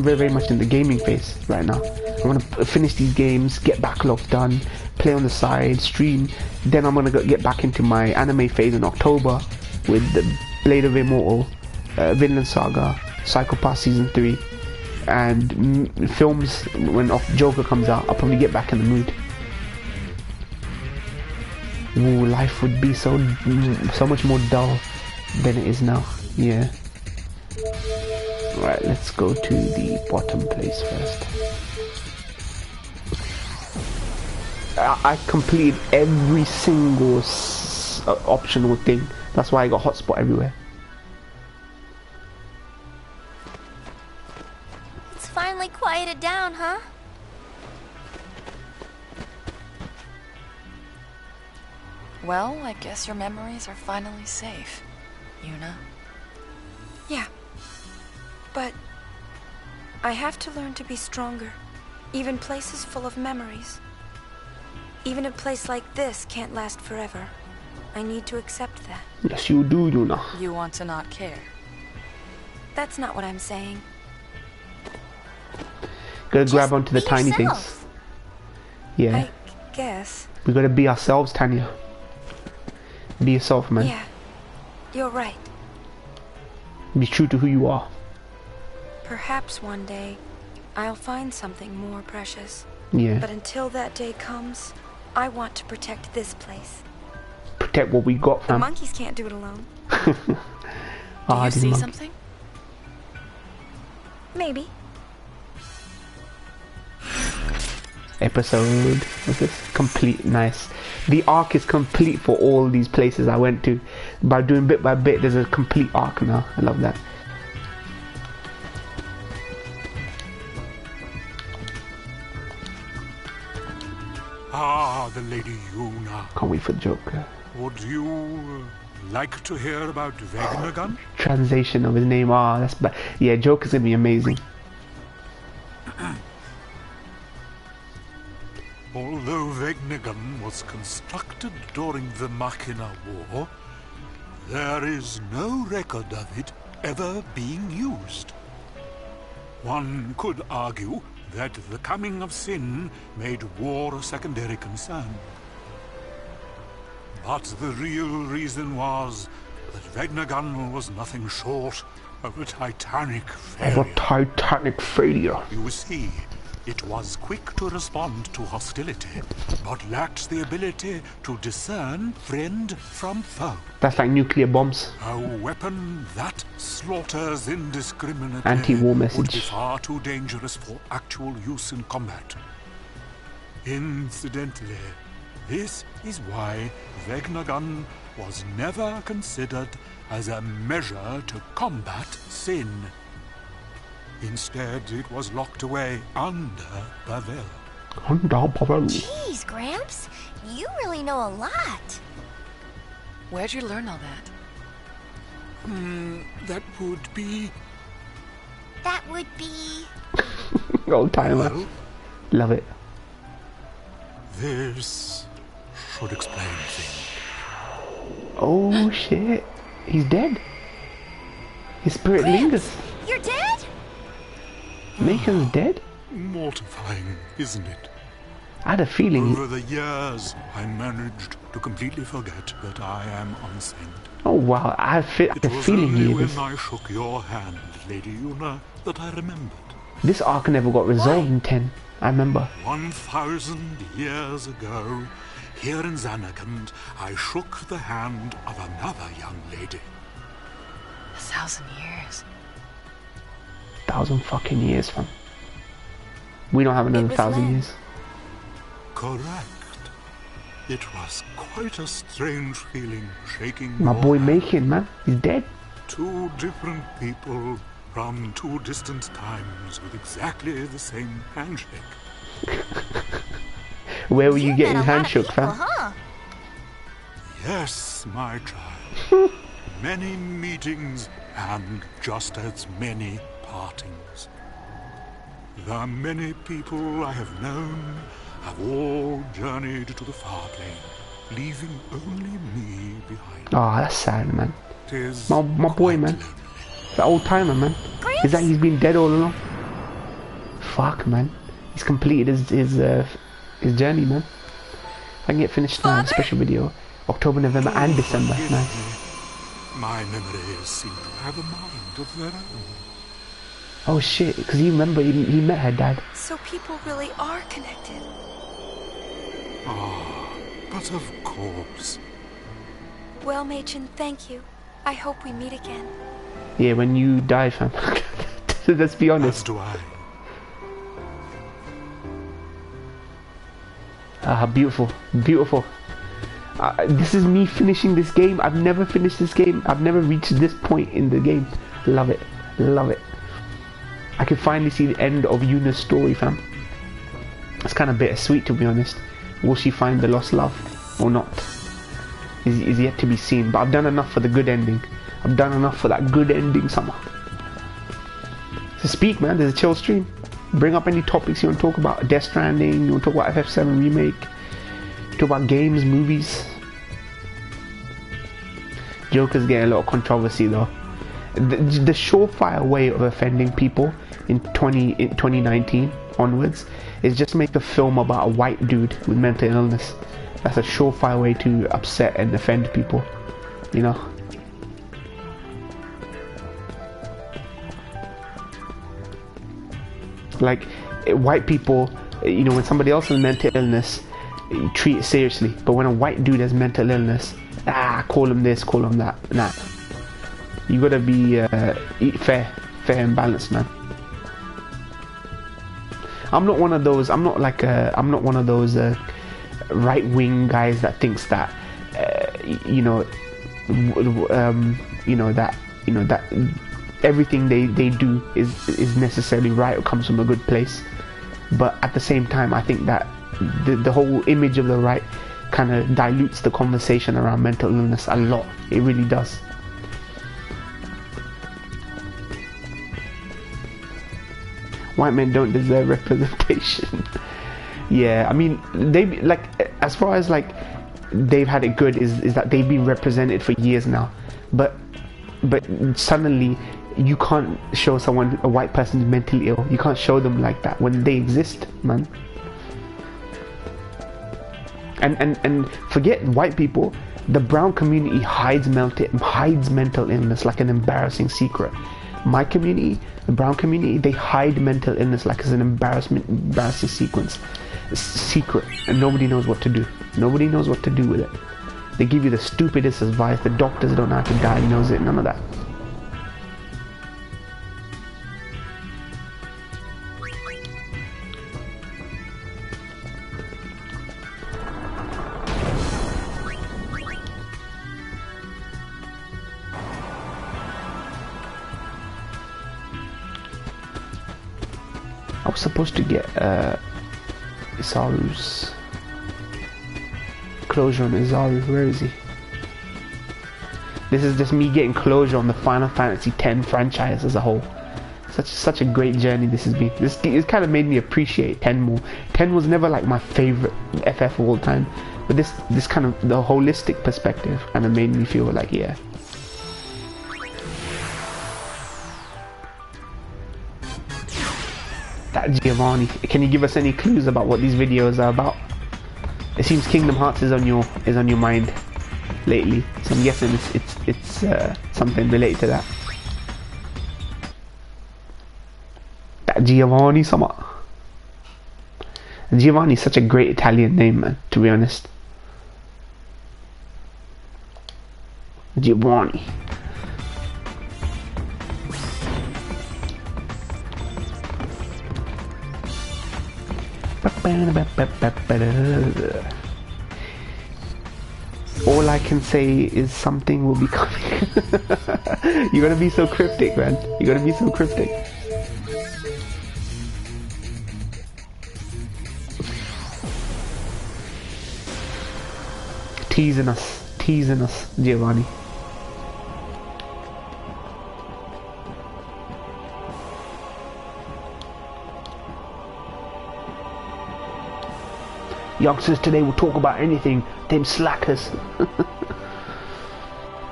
very much in the gaming phase right now. I want to finish these games, get backlog done, play on the side, stream. Then I'm gonna get back into my anime phase in October with the Blade of Immortal, Vinland Saga, Psycho Pass Season 3, and films. When Joker comes out, I'll probably get back in the mood. Ooh, life would be so much more dull than it is now. Yeah. Right, let's go to the bottom place first. I completed every single optional thing. That's why I got hotspot everywhere. It's finally quieted down, huh? Well, I guess your memories are finally safe, Yuna. Yeah. But I have to learn to be stronger. Even places full of memories. Even a place like this can't last forever. I need to accept that. Yes, you do, Yuna. You want to not care. That's not what I'm saying. Gotta grab onto the tiny things. Yeah. I guess. We gotta be ourselves, Tanya. Be yourself, man. Yeah. You're right. Be true to who you are. Perhaps one day I'll find something more precious. Yeah. But until that day comes, I want to protect this place. Protect what we got, fam. The monkeys can't do it alone. Do you see something? Maybe. episode. What's this? Complete. Nice. The arc is complete for all these places I went to. By doing bit by bit, there's a complete arc now. I love that. Ah, the Lady Yuna. Can't wait for Joker. Would you like to hear about Vegnagun? Translation of his name. Ah, that's bad. Yeah, Joker's gonna be amazing. Although Vegnagun was constructed during the Machina War, there is no record of it ever being used. One could argue that the coming of Sin made war a secondary concern. But the real reason was that Vegnagun was nothing short of a titanic failure. Of a titanic failure. You see, it was quick to respond to hostility, but lacked the ability to discern friend from foe. That's like nuclear bombs. A weapon that slaughters indiscriminately Anti-war would be message. far too dangerous for actual use in combat. Incidentally, this is why Vegnagun was never considered as a measure to combat Sin. Instead, it was locked away under Bavel. Jeez, Gramps, you really know a lot. Where'd you learn all that? That would be... That would be... Old timer. Love it. This should explain things. Oh shit. He's dead. His spirit lingers. You're dead? Nathan's dead? Mortifying, isn't it? I had a feeling. Over the years, I managed to completely forget that I am unsent. Oh wow, I had a feeling he It was. was only when I shook your hand, Lady Yuna, that I remembered. This arc never got resolved in 10. I remember. 1,000 years ago, here in Zanarkand, I shook the hand of another young lady. 1,000 years. 1,000 fucking years, fam. We don't have another 1,000 years. Correct. It was quite a strange feeling shaking My your boy hand. Macon, man. He's dead. Two different people from two distant times with exactly the same handshake. Where were you getting handshook, fam? Huh? Yes, my child. Many meetings and just as many partings. The many people I have known have all journeyed to the far plane, leaving only me behind. Oh, that's sad, man. Tis My boy, man. The old timer, man. Is that he's been dead all along? Fuck, man. He's completed his journey, man. I can get finished now. Special video. October, November, and December. Nice. My memories seem to have a mind of their own. Oh shit, because you remember he met her dad. So people really are connected. Ah, but of course. Well, Machen, thank you. I hope we meet again. Yeah, when you die, fam. Let's be honest. As do I. Beautiful. Beautiful. This is me finishing this game. I've never finished this game. I've never reached this point in the game. Love it. Love it. I can finally see the end of Yuna's story, fam. It's kind of bittersweet, to be honest. Will she find the lost love or not? Is yet to be seen. But I've done enough for the good ending. I've done enough for that good ending somehow. So speak, man. There's a chill stream. Bring up any topics you want to talk about. Death Stranding. You want to talk about FF7 remake. Talk about games, movies. Joker's getting a lot of controversy though. The surefire way of offending people in 2019 onwards is just make a film about a white dude with mental illness. That's a surefire way to upset and offend people, you know. Like white people, you know, when somebody else has mental illness, you treat it seriously. But when a white dude has mental illness, call him this, call him that. Nah. You gotta be fair and balanced, man. I'm not one of those. I'm not like I'm not one of those right-wing guys that thinks that that everything they do is necessarily right or comes from a good place. But at the same time, I think that the whole image of the right kind of dilutes the conversation around mental illness a lot. It really does. White men don't deserve representation. Yeah, I mean, they like, as far as like they've had it good is that they've been represented for years now, but suddenly you can't show someone, a white person, is mentally ill. You can't show them like that when they exist, man. And forget white people. The brown community hides mental illness like an embarrassing secret. My community, the brown community, they hide mental illness like it's an embarrassing secret, and nobody knows what to do. Nobody knows what to do with it. They give you the stupidest advice. The doctors don't know how to diagnose it. None of that. I was supposed to get Isaru's closure on Isaru. Where is he? This is just me getting closure on the Final Fantasy X franchise as a whole. Such a great journey this has been. It's kind of made me appreciate 10 more. 10 was never like my favorite FF of all time, but this kind of, the holistic perspective kind of made me feel like, yeah. That Giovanni, can you give us any clues about what these videos are about? It seems Kingdom Hearts is on your mind lately, so I'm guessing it's something related to that. That Giovanni sama. Giovanni is such a great Italian name, man, to be honest. Giovanni. All I can say is something will be coming. You're gonna be so cryptic, man. You're gonna be so cryptic. Teasing us, Giovanni. Youngsters today will talk about anything, them slackers.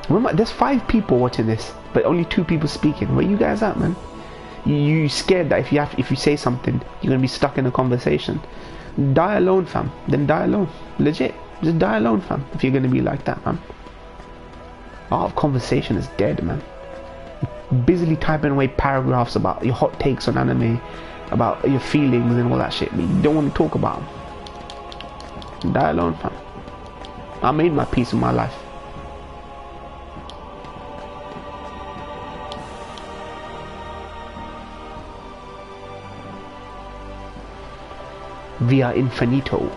Remember, there's 5 people watching this, but only 2 people speaking. Where you guys at, man? You scared that if you say something, you're gonna be stuck in a conversation. Die alone, fam. Then die alone. Legit. Just die alone, fam. If you're gonna be like that, man. Art of conversation is dead, man. Busily typing away paragraphs about your hot takes on anime, about your feelings and all that shit, but you don't want to talk about them. Die alone, fam. I made my peace in my life. Via Infinito.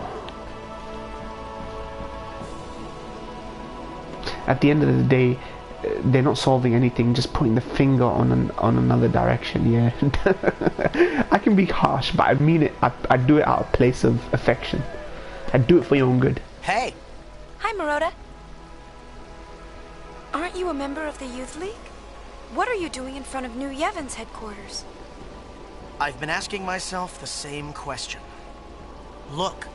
At the end of the day, they're not solving anything, just putting the finger on another direction. Yeah. I can be harsh, but I mean it. I do it out of a place of affection. I do it for your own good. Hey! Hi, Maroda. Aren't you a member of the Youth League? What are you doing in front of New Yevon's headquarters? I've been asking myself the same question. Look.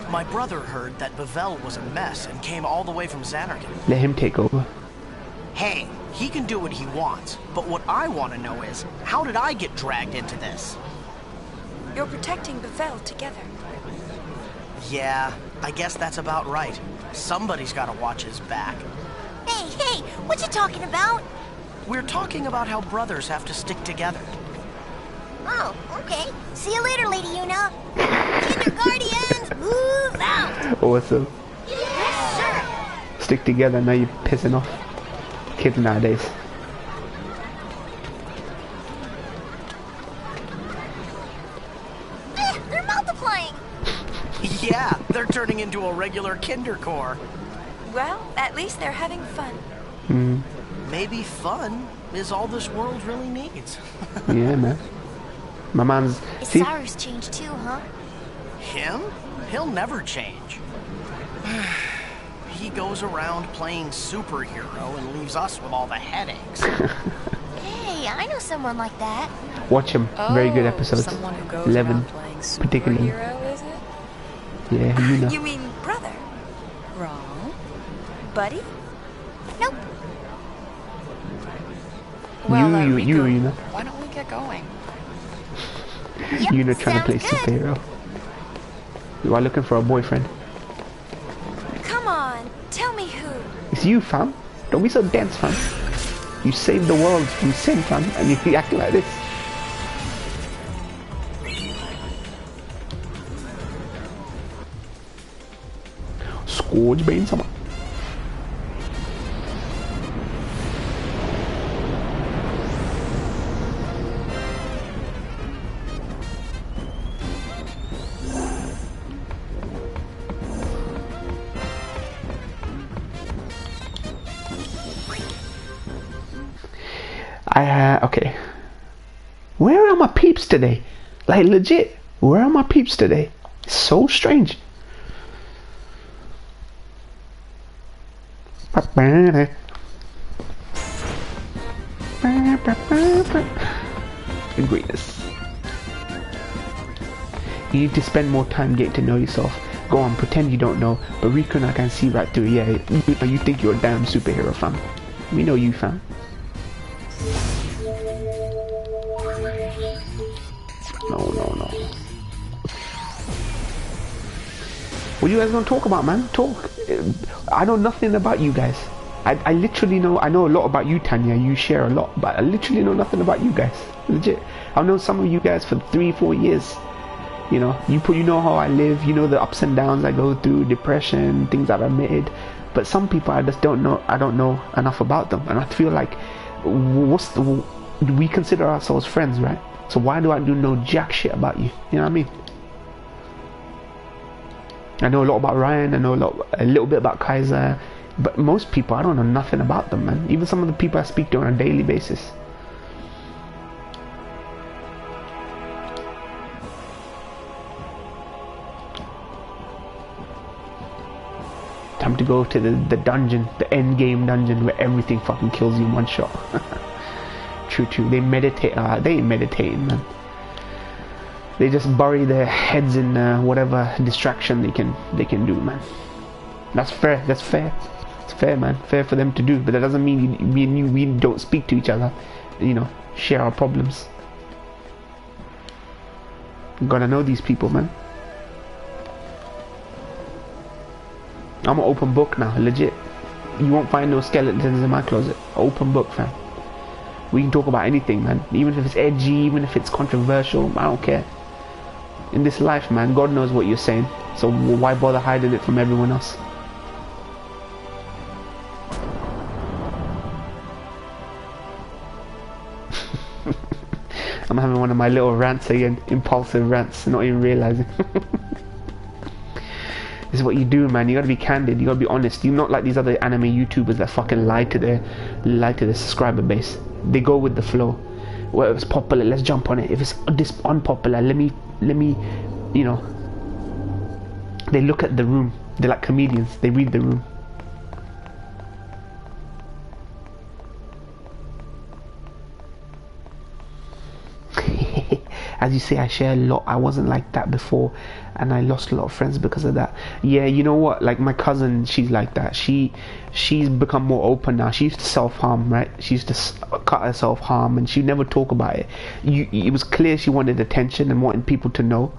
My brother heard that Bavel was a mess and came all the way from Xanarkand. Let him take over. Hey, he can do what he wants, but what I want to know is, how did I get dragged into this? You're protecting Bavel together. Yeah, I guess that's about right. Somebody's got to watch his back. Hey, what you talking about? We're talking about how brothers have to stick together. Oh, okay. See you later, Lady Yuna. Kindergartians, move out! Awesome. Yes, sir! Stick together, now you're pissing off kids nowadays. Yeah, they're turning into a regular kindercore. Well, at least they're having fun. Maybe fun is all this world really needs. Yeah, man. My man's... See? Isaru's changed too, huh? Him? He'll never change. He goes around playing superhero and leaves us with all the headaches. Hey, I know someone like that. Watch him. Very good episodes. Someone who goes 11, around playing particularly. superhero, is it? Yeah, you know. You mean brother? Wrong. Buddy? Nope. Well, you know. Why don't we get going? Yep, You know, trying to play sounds good. superhero. You are looking for a boyfriend. Come on, tell me who. It's you, fam. Don't be so dense, fam. You saved the world from sin, fam, and you act like this. Scourge Bane, someone. Okay. Where are my peeps today? Like, legit, where are my peeps today? It's so strange. Greatness. You need to spend more time getting to know yourself. Go on, pretend you don't know, but Riku and I can see right through. Yeah, you think you're a damn superhero, fam. We know you, fam. No. What are you guys gonna talk about, man? Talk. I know nothing about you guys. I literally know. I know a lot about you, Tanya. You share a lot, but I literally know nothing about you guys. Legit. I've known some of you guys for 3-4 years. You know, you know how I live. You know the ups and downs I go through, depression, things I've admitted. But some people I just don't know. I don't know enough about them, and I feel like, we consider ourselves friends, right? So why do I know jack shit about you? You know what I mean? I know a lot about Ryan. I know a little bit about Kaiser, but most people I don't know nothing about them, man. Even some of the people I speak to on a daily basis. Time to go to the dungeon, the end game dungeon where everything fucking kills you in one shot. True. They meditate. They ain't meditating, man. They just bury their heads in whatever distraction they can do, man. That's fair. It's fair, man. Fair for them to do, but that doesn't mean we don't speak to each other. You know, share our problems. You gotta know these people, man. I'm an open book now, legit. You won't find no skeletons in my closet. Open book, fam. We can talk about anything, man. Even if it's edgy, even if it's controversial, I don't care. In this life, man, God knows what you're saying. So why bother hiding it from everyone else? I'm having one of my little rants again. Impulsive rants, not even realizing. This is what you do, man. You gotta be candid. You gotta be honest. You're not like these other anime YouTubers that fucking lie to their subscriber base. They go with the flow. Well, if it's popular, let's jump on it. If it's unpopular, let me, you know. They look at the room. They're like comedians. They read the room. As you say, I share a lot. I wasn't like that before, and I lost a lot of friends because of that. Yeah, you know what? Like my cousin, she's like that. She's become more open now. She used to self-harm, right? She used to cut herself harm, and she never talk about it. It was clear she wanted attention and wanted people to know,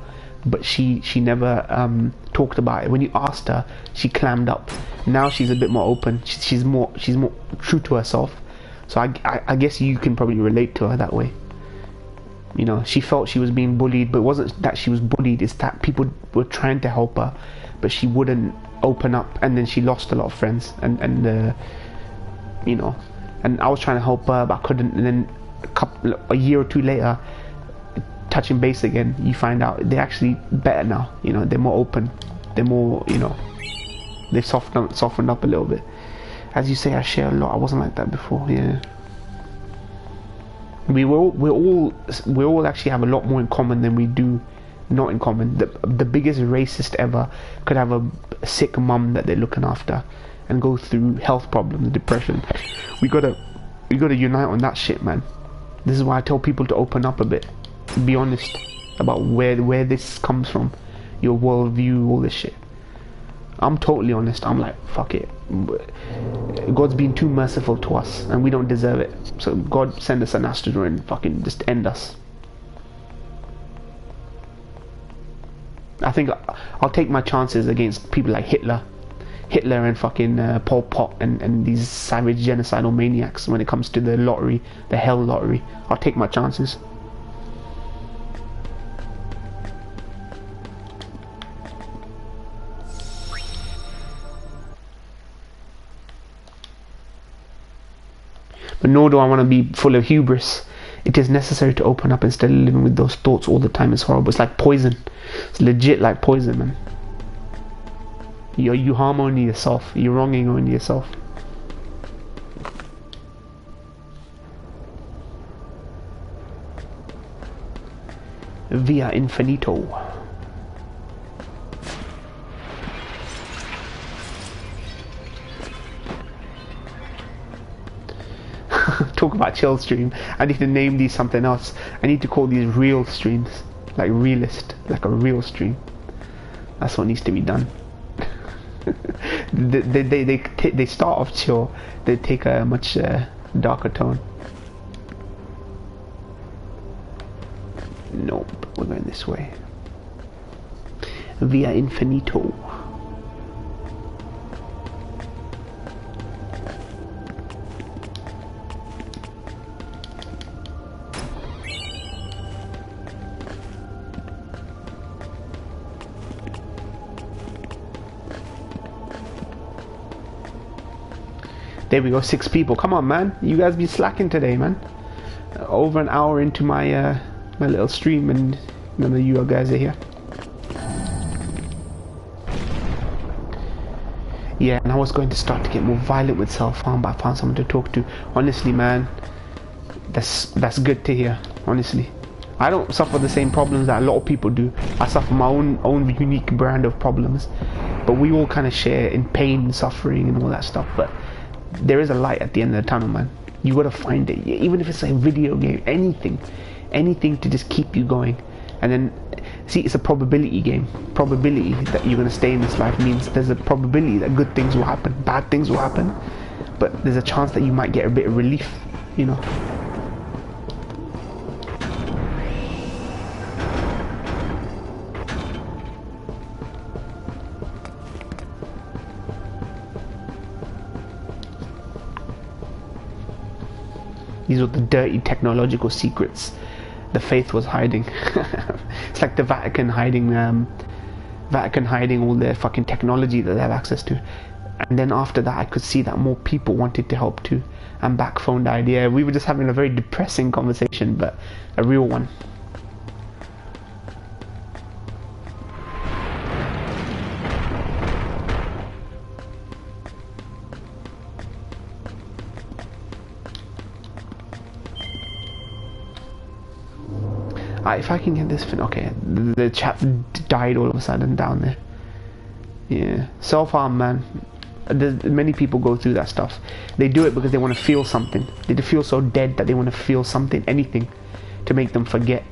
but she never talked about it. When you asked her, she clammed up. Now she's a bit more open. She's more true to herself. So I guess you can probably relate to her that way. You know, she felt she was being bullied, but it wasn't that she was bullied, it's that people were trying to help her, but she wouldn't open up, and then she lost a lot of friends, and you know, and I was trying to help her, but I couldn't, and then a year or two later, touching base again, you find out they're actually better now, you know, they're more open. they're more, you know, they've softened up a little bit. As you say, I share a lot. I wasn't like that before. Yeah. We all actually have a lot more in common than we do not in common. The biggest racist ever could have a sick mum that they're looking after and go through health problems, depression. We gotta unite on that shit, man. This is why I tell people to open up a bit, be honest about where this comes from, your worldview, all this shit. I'm totally honest. I'm like, fuck it. God's been too merciful to us and we don't deserve it. So God send us an asteroid and fucking just end us. I think I'll take my chances against people like Hitler and fucking Pol Pot and these savage genocidal maniacs when it comes to the lottery, the hell lottery. I'll take my chances. But nor do I want to be full of hubris. It is necessary to open up instead of living with those thoughts all the time. It's horrible. It's like poison. It's legit like poison, man. You harm only yourself. You're wronging only yourself. Via infinito. Talk about chill stream. I need to name these something else. I need to call these real streams, like realist, like a real stream. That's what needs to be done. They start off chill. They take a much darker tone. Nope, we're going this way. Via infinito. There we go, 6 people. Come on, man. You guys be slacking today, man. Over an hour into my my little stream and none of you guys are here. Yeah, and I was going to start to get more violent with self-harm, but I found someone to talk to. Honestly, man, that's good to hear. Honestly, I don't suffer the same problems that a lot of people do. I suffer my own unique brand of problems, but we all kind of share in pain, suffering, and all that stuff. But there is a light at the end of the tunnel, man. You gotta find it, even if it's a video game, anything to just keep you going. And then, see, it's a probability game. Probability that you're gonna stay in this life means there's a probability that good things will happen, bad things will happen, but there's a chance that you might get a bit of relief, you know. These were the dirty technological secrets the faith was hiding. It's like the Vatican hiding all their fucking technology that they have access to. And then after that, I could see that more people wanted to help too, and backphoned the idea. We were just having a very depressing conversation, but a real one. If I can get this fin, okay, the chap died all of a sudden down there. Yeah, self-harm, man. Many people go through that stuff. They do it because they want to feel something. They feel so dead that they want to feel something, anything, to make them forget.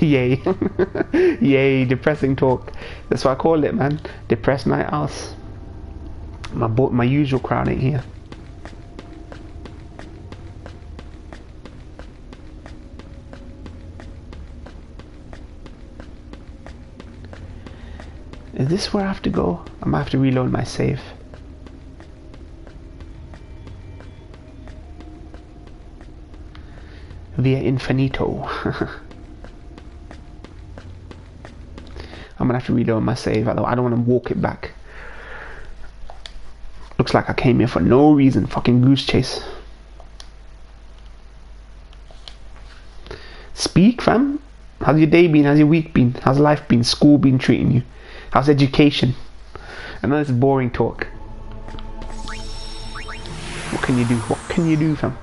Yay. Yay, depressing talk. That's what I call it, man. Depressed night house. My usual crowd ain't here. Is this where I have to go? I might have to reload my save. Via Infinito. I'm gonna have to reload my save, although I don't want to walk it back. Looks like I came here for no reason. Fucking goose chase. Speak, fam. How's your day been? How's your week been? How's life been? School been treating you? How's education? I know it's boring talk. What can you do? What can you do, fam?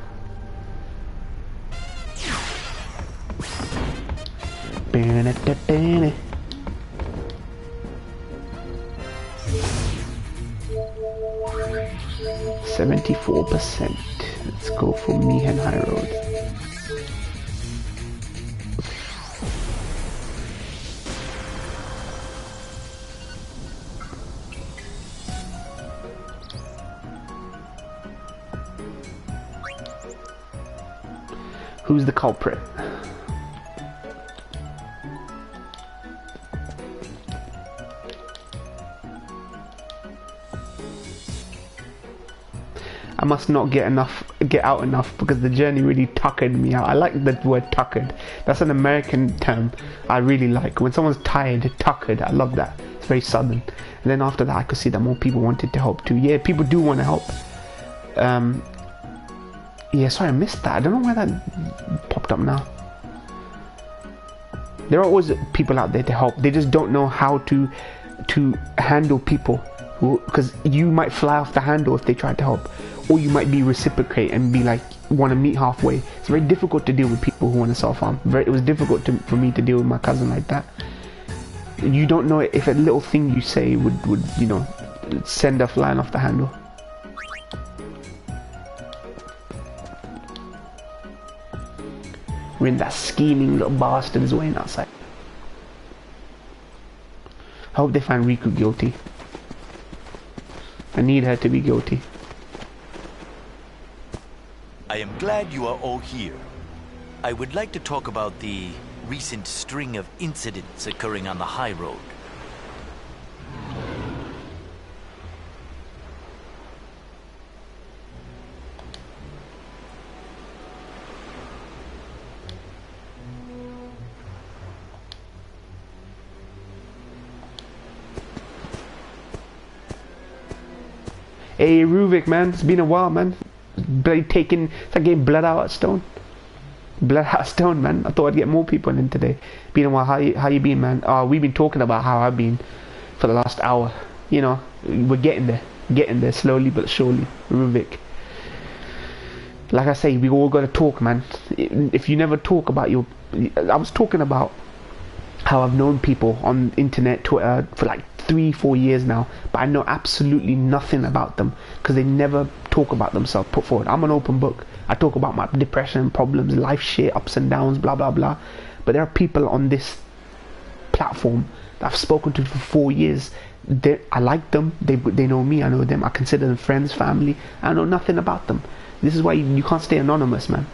Ba-da-da-da-da. 74%. Let's go for Meehan High Road. Who's the culprit? I must not get out enough because the journey really tuckered me out. I like the word tuckered. That's an American term I really like. When someone's tired, tuckered, I love that. It's very southern. And then after that I could see that more people wanted to help too. Yeah, people do want to help. Yeah, sorry I missed that. I don't know why that popped up now. There are always people out there to help. They just don't know how to handle people. Because you might fly off the handle if they try to help, or you might be reciprocate and be like want to meet halfway. It's very difficult to deal with people who want to self-harm. It was difficult for me to deal with my cousin like that. You don't know if a little thing you say would you know send her flying off the handle. We're in that scheming little bastard's way outside. I hope they find Riku guilty. I need her to be guilty. I am glad you are all here. I would like to talk about the recent string of incidents occurring on the high road. Hey Ruvik, man, it's been a while, man. It's like getting blood out of stone. Blood out of stone, man. I thought I'd get more people in today. Been a while. How you been, man? We've been talking about how I've been for the last hour. You know, we're getting there slowly but surely. Ruvik. Like I say, we all gotta talk, man. If you never talk about I was talking about how I've known people on internet, Twitter for like 3-4 years now, but I know absolutely nothing about them because they never talk about themselves, put forward. I'm an open book. I talk about my depression, problems, life shit, ups and downs, blah blah blah. But there are people on this platform that I've spoken to for 4 years. I like them. They know me. I know them. I consider them friends, family. I know nothing about them. This is why you can't stay anonymous, man.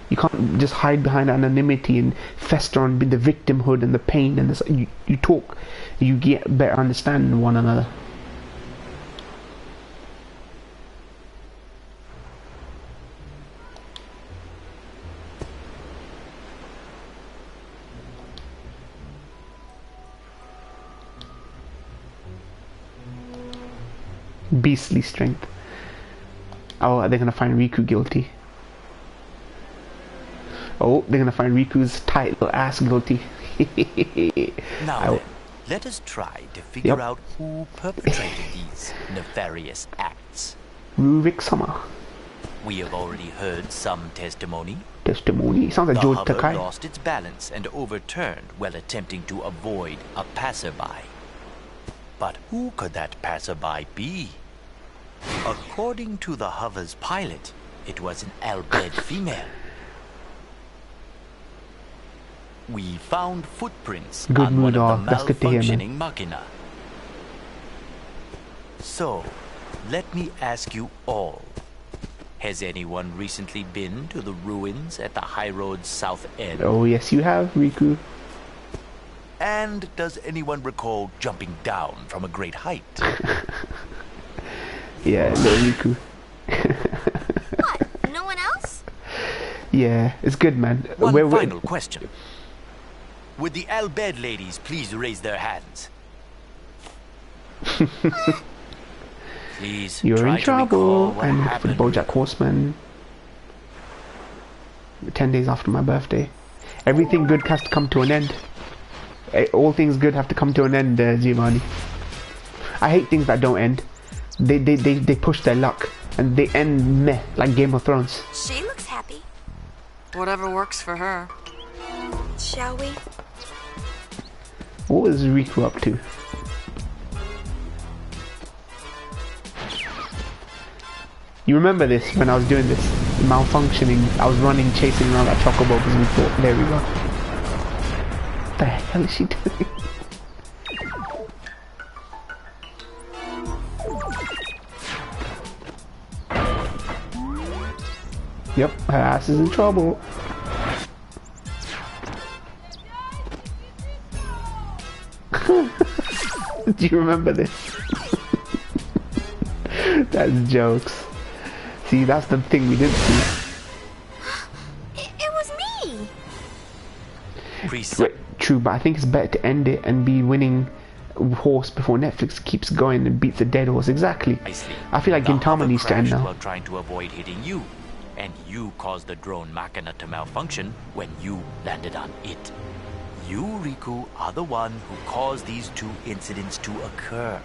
You can't just hide behind anonymity and fester on the victimhood and the pain and this. You talk, you get better understanding of one another. Beastly strength. Oh, they're gonna find Riku guilty. Oh, they're gonna find Riku's tight little ass guilty. Now then, let us try to figure out who perpetrated these nefarious acts. Ruvik Sama. We have already heard some testimony. Testimony? Sounds like George The Takai. hover lost its balance and overturned while attempting to avoid a passerby. But who could that passerby be? According to the hover's pilot, it was an albed female. We found footprints Good on mood, one of the that's good to hear, man. malfunctioning machina. So, let me ask you all. Has anyone recently been to the ruins at the high road's south end? Oh yes, you have, Riku. And does anyone recall jumping down from a great height? Yeah, little Riku. What? No one else? Yeah, it's good, man. One final question. Would the Albed ladies please raise their hands? Please. You're try in trouble. to I'm happened. for BoJack Horseman. 10 days after my birthday. Everything good has to come to an end. All things good have to come to an end, Giovanni. I hate things that don't end. They push their luck and they end meh, like Game of Thrones. She looks happy. Whatever works for her. Shall we? What is Riku up to? You remember this when I was doing this? Malfunctioning. I was running, chasing around that chocobo because we thought, there we go. What the hell is she doing? Yep, her ass is in trouble. Do you remember this? That's jokes. See, that's the thing we didn't see. It was me. Wait, true, but I think it's better to end it and be winning horse before Netflix keeps going and beats a dead horse. Exactly. I feel like Gintama needs to end now. While trying to avoid hitting you, and you caused the drone machina to malfunction when you landed on it. You, Riku, are the one who caused these two incidents to occur.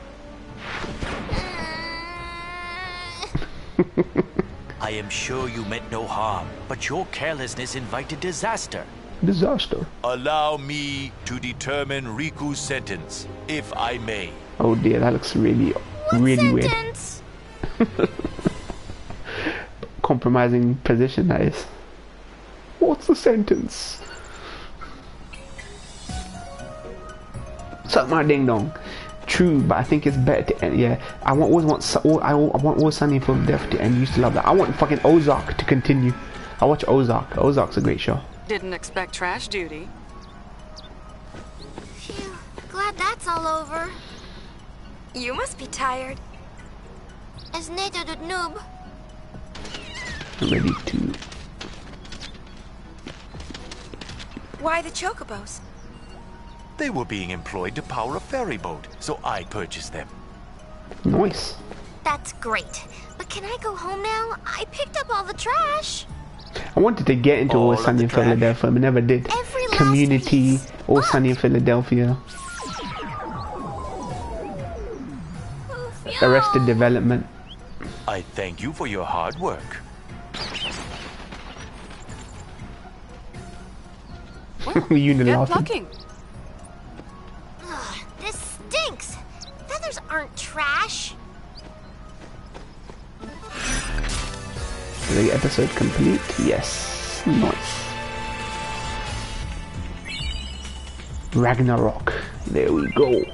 I am sure you meant no harm, but your carelessness invited disaster. Disaster. Allow me to determine Riku's sentence, if I may. Oh dear, that looks really weird. Compromising position, that is. What's the sentence? Suck my ding dong. True, but I think it's better to end. Yeah, I want All Sunny in Philadelphia to end. Used to love that. I want fucking Ozark to continue. I watch Ozark. Ozark's a great show. Didn't expect trash duty. Phew, glad that's all over. You must be tired. As Nato the noob. Ready to. Why the chocobos? They were being employed to power a ferry boat, so I purchased them. Nice. That's great. But can I go home now? I picked up all the trash. I wanted to get into All Sunny in Philadelphia, but never did. Community, All Sunny in Philadelphia. Arrested Development. I thank you for your hard work. Good plucking. This stinks. Feathers aren't trash. The episode complete? Yes. Nice. Ragnarok. There we go.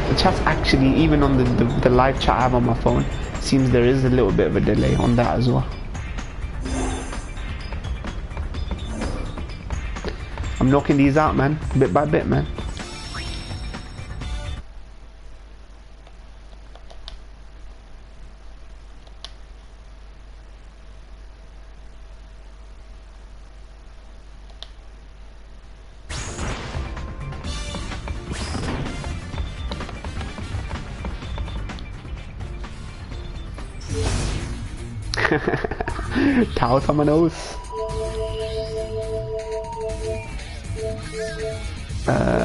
The chat's actually, even on the live chat I have on my phone, seems there is a little bit of a delay on that as well. I'm knocking these out, man, bit by bit, man. Tao someone else.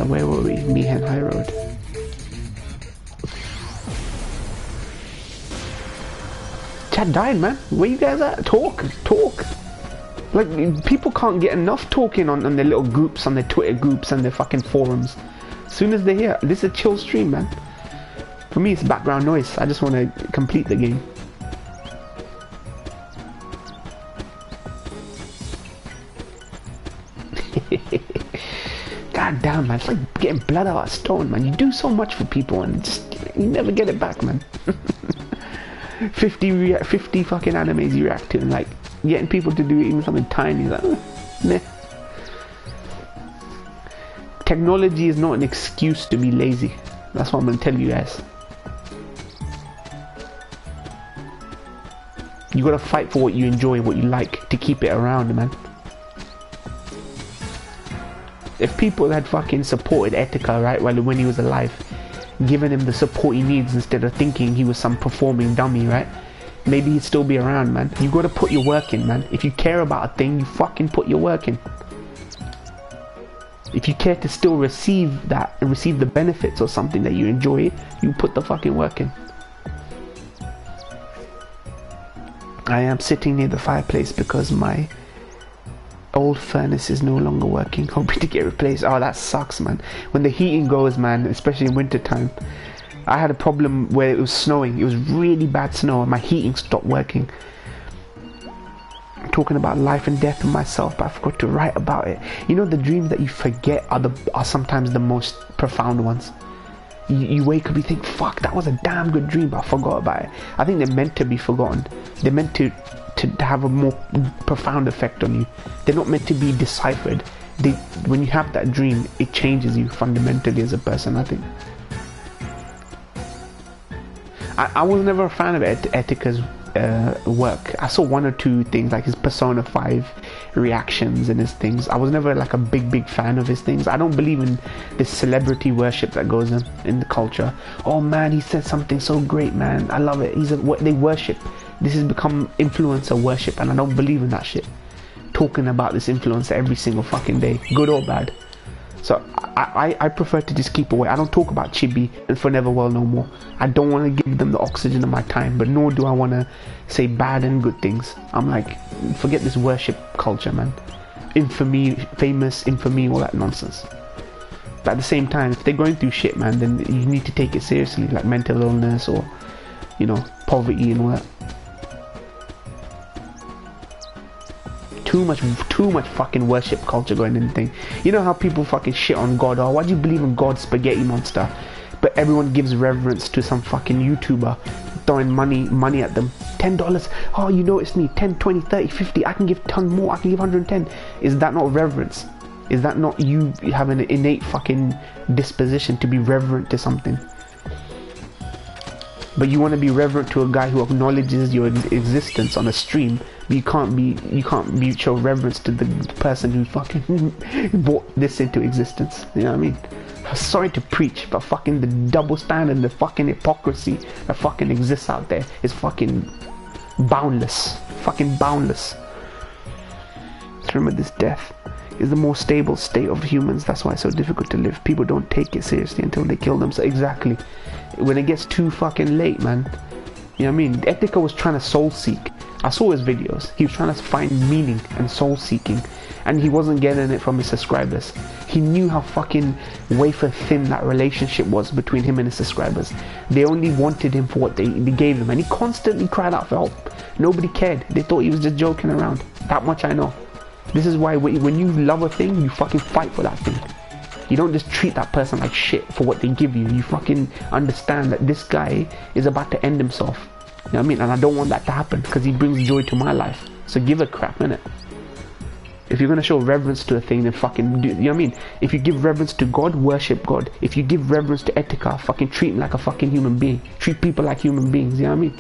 Where were we? Mihan High Road. Chat died, man. Where you guys at? Talk. Like, people can't get enough talking on their little groups, on their Twitter groups and their fucking forums. As soon as they're here, this is a chill stream, man. For me, it's background noise. I just want to complete the game. God damn, man, it's like getting blood out of stone, man. You do so much for people and just you never get it back, man. 50 fucking animes you react to, and like getting people to do even something tiny, like, meh. Technology is not an excuse to be lazy. That's what I'm gonna tell you guys. You gotta fight for what you enjoy, what you like, to keep it around, man. If people had fucking supported Etika, right, when he was alive, given him the support he needs instead of thinking he was some performing dummy, right, maybe he'd still be around, man. You gotta put your work in, man. If you care about a thing, you fucking put your work in. If you care to still receive that and receive the benefits or something that you enjoy, you put the fucking work in. I am sitting near the fireplace because my old furnace is no longer working, hoping to get replaced. Oh, that sucks, man. When the heating goes, man, especially in winter time. I had a problem where it was snowing. It was really bad snow and my heating stopped working. I'm talking about life and death of myself, but I forgot to write about it. You know, the dreams that you forget are sometimes the most profound ones. You wake up, you think, fuck, that was a damn good dream, but I forgot about it. I think they're meant to be forgotten. They're meant to have a more profound effect on you. They're not meant to be deciphered. When you have that dream, it changes you fundamentally as a person, I think. I was never a fan of Etika's work. I saw one or two things, like his Persona 5 reactions and his things. I was never like a big fan of his things. I don't believe in this celebrity worship that goes in the culture. Oh man, he said something so great, man, I love it. They worship. This has become influencer worship, and I don't believe in that shit. Talking about this influencer every single fucking day, good or bad. So I prefer to just keep away. I don't talk about Chibi and Forever Well no more. I don't want to give them the oxygen of my time, but nor do I want to say bad and good things. I'm like, forget this worship culture, man. Infamy, famous, infamy, all that nonsense. But at the same time, if they're going through shit, man, then you need to take it seriously, like mental illness or, you know, poverty and all that. Too much fucking worship culture going in the thing. You know how people fucking shit on God? Oh, why do you believe in God, spaghetti monster? But everyone gives reverence to some fucking YouTuber throwing money at them. $10. Oh, you noticed me. 10, 20, 30, 50. I can give ton more. I can give 110. Is that not reverence? Is that not you have an innate fucking disposition to be reverent to something? But you want to be reverent to a guy who acknowledges your existence on a stream, but you can't show reverence to the person who fucking brought this into existence. You know what I mean? Sorry to preach, but fucking the double standard, the fucking hypocrisy that fucking exists out there is fucking boundless. Fucking boundless. Just remember, this death is the more stable state of humans. That's why it's so difficult to live. People don't take it seriously until they kill themselves. Exactly. When it gets too fucking late, man. You know what I mean? Etika was trying to soul seek. I saw his videos. He was trying to find meaning and soul seeking, and he wasn't getting it from his subscribers. He knew how fucking wafer thin that relationship was between him and his subscribers. They only wanted him for what they gave him, and he constantly cried out for help. Nobody cared. They thought he was just joking around. That much I know. This is why when you love a thing, you fucking fight for that thing. You don't just treat that person like shit for what they give you. You fucking understand that this guy is about to end himself. You know what I mean? And I don't want that to happen because he brings joy to my life. So give a crap, innit? If you're going to show reverence to a thing, then fucking do. You know what I mean? If you give reverence to God, worship God. If you give reverence to Etika, fucking treat him like a fucking human being. Treat people like human beings. You know what I mean?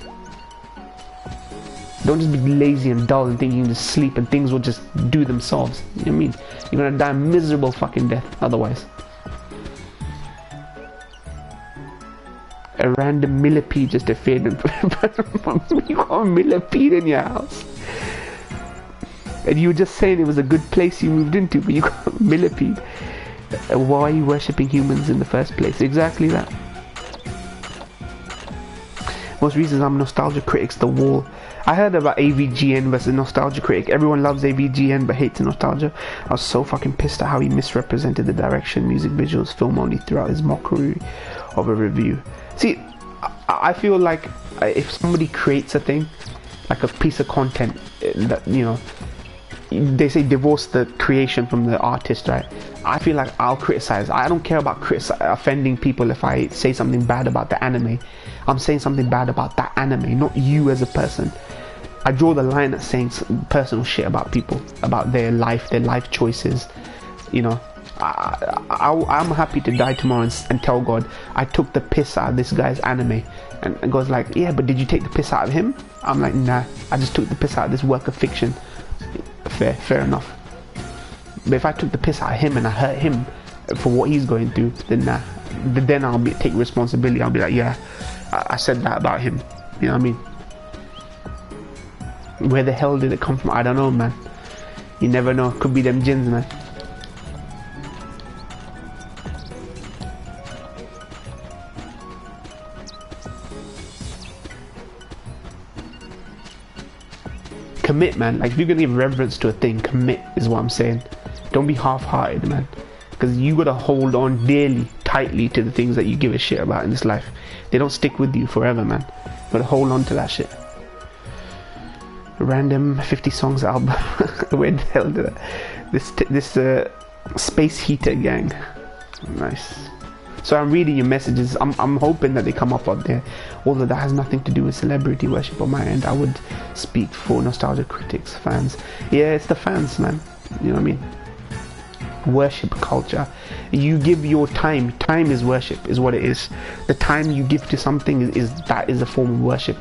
Don't just be lazy and dull and think you can just sleep and things will just do themselves. You know what I mean? You're gonna die a miserable fucking death otherwise. A random millipede just appeared in you got a millipede in your house. And you were just saying it was a good place you moved into, but you got a millipede. Why are you worshipping humans in the first place? Exactly that. Most reasons I'm Nostalgia Critics, The Wall. I heard about AVGN versus Nostalgia Critic. Everyone loves AVGN but hates Nostalgia. I was so fucking pissed at how he misrepresented the direction, music, visuals, film only throughout his mockery of a review. See, I feel like if somebody creates a thing, like a piece of content that, you know, they say divorce the creation from the artist, right? I feel like I'll criticize. I don't care about offending people if I say something bad about the anime. I'm saying something bad about that anime, not you as a person. I draw the line at saying personal shit about people, about their life choices. You know, I'm happy to die tomorrow and tell God I took the piss out of this guy's anime, and God's like, yeah, but did you take the piss out of him? I'm like, nah, I just took the piss out of this work of fiction. Fair enough. But if I took the piss out of him and I hurt him for what he's going through, then nah. Then I'll take responsibility. I'll be like, yeah, I said that about him. You know what I mean? Where the hell did it come from? I don't know, man. You never know. Could be them jinns, man. Commit, man. Like, if you're gonna give reverence to a thing, commit is what I'm saying. Don't be half-hearted, man, because you gotta hold on dearly, tightly to the things that you give a shit about in this life. They don't stick with you forever, man. You gotta hold on to that shit. A random 50 songs album. Where the hell did this Space Heater Gang? Nice. So I'm reading your messages. I'm hoping that they come up there. Although that has nothing to do with celebrity worship on my end. I would speak for nostalgia critics, fans. Yeah, it's the fans, man. You know what I mean? Worship culture. You give your time. Time is worship, is what it is. The time you give to something is a form of worship.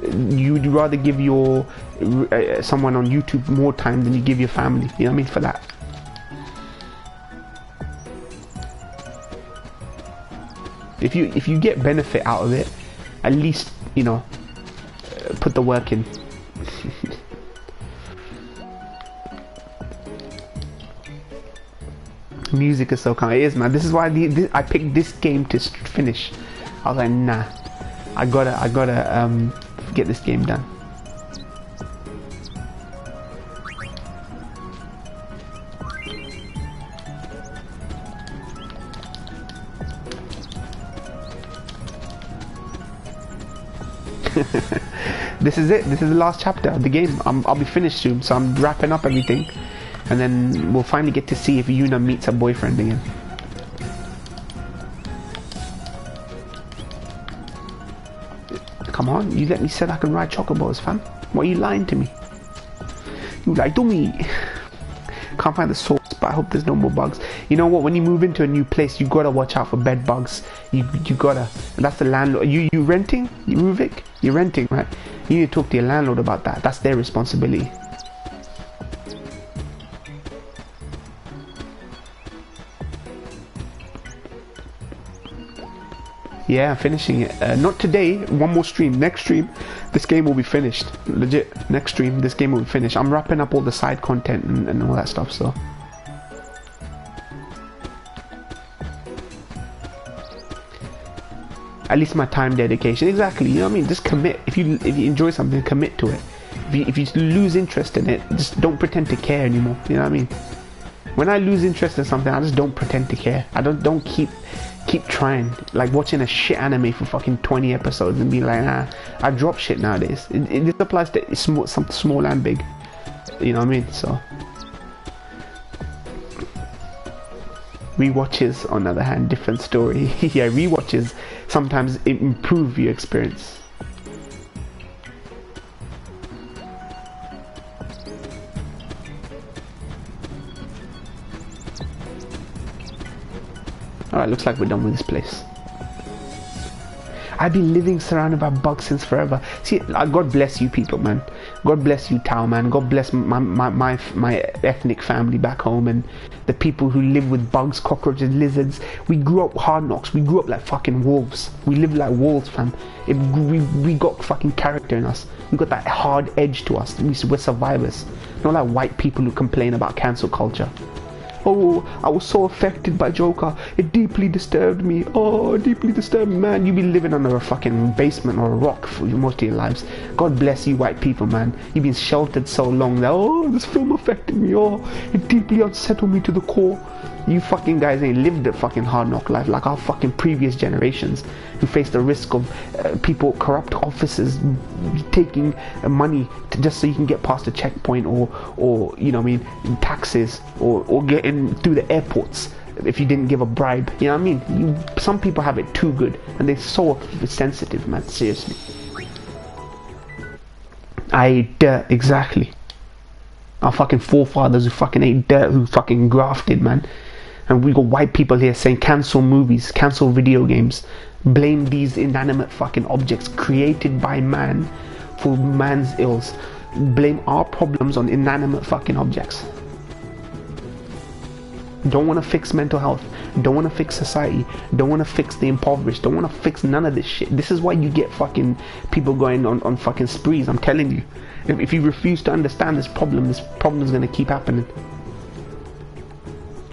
You'd rather give your someone on YouTube more time than you give your family. You know what I mean? For that. If you get benefit out of it, at least, you know, put the work in. Music is so kind. It is, man. This is why I picked this game to finish. I was like, nah, I gotta get this game done. This is it. This is the last chapter of the game. I'll be finished soon, so I'm wrapping up everything, and then we'll finally get to see if Yuna meets her boyfriend again. Come on, you let me say I can ride chocobos, fam. Why are you lying to me? You lied to me. Can't find the source, but I hope there's no more bugs. You know what? When you move into a new place, you gotta watch out for bed bugs. You gotta. And that's the landlord. You renting? Ruvik? You're renting, right? You need to talk to your landlord about that. That's their responsibility. Yeah, I'm finishing it. Not today. One more stream. Next stream, this game will be finished. Legit. Next stream, this game will be finished. I'm wrapping up all the side content and all that stuff, so. At least my time dedication. Exactly. You know what I mean? Just commit. If you enjoy something, commit to it. If you lose interest in it, just don't pretend to care anymore. You know what I mean? When I lose interest in something, I just don't pretend to care. I don't keep trying. Like watching a shit anime for fucking 20 episodes and be like, nah, I drop shit nowadays. This applies to small and big. You know what I mean? So rewatches, on the other hand, different story. Yeah, rewatches sometimes improve your experience. Alright, looks like we're done with this place. I've been living surrounded by bugs since forever. See, God bless you people, man. God bless you, Tao, man. God bless my ethnic family back home and the people who live with bugs, cockroaches, lizards. We grew up hard knocks. We grew up like fucking wolves. We lived like wolves, fam. We got fucking character in us. We got that hard edge to us. We're survivors. Not like white people who complain about cancel culture. Oh, I was so affected by Joker. It deeply disturbed me. Oh, it deeply disturbed me, man. You've been living under a fucking basement or a rock for most of your lives. God bless you, white people, man. You've been sheltered so long that, oh, this film affected me. Oh, it deeply unsettled me to the core. You fucking guys ain't lived a fucking hard knock life like our fucking previous generations who faced the risk of people, corrupt officers taking money just so you can get past a checkpoint or you know what I mean, taxes or getting through the airports if you didn't give a bribe. You know what I mean? Some people have it too good and they're so sensitive, man. Seriously. I ate dirt, exactly. Our fucking forefathers who fucking ate dirt, who fucking grafted, man. And we got white people here saying cancel movies, cancel video games, blame these inanimate fucking objects created by man for man's ills. Blame our problems on inanimate fucking objects. Don't want to fix mental health, don't want to fix society, don't want to fix the impoverished, don't want to fix none of this shit. This is why you get fucking people going on fucking sprees, I'm telling you. If you refuse to understand this problem is going to keep happening.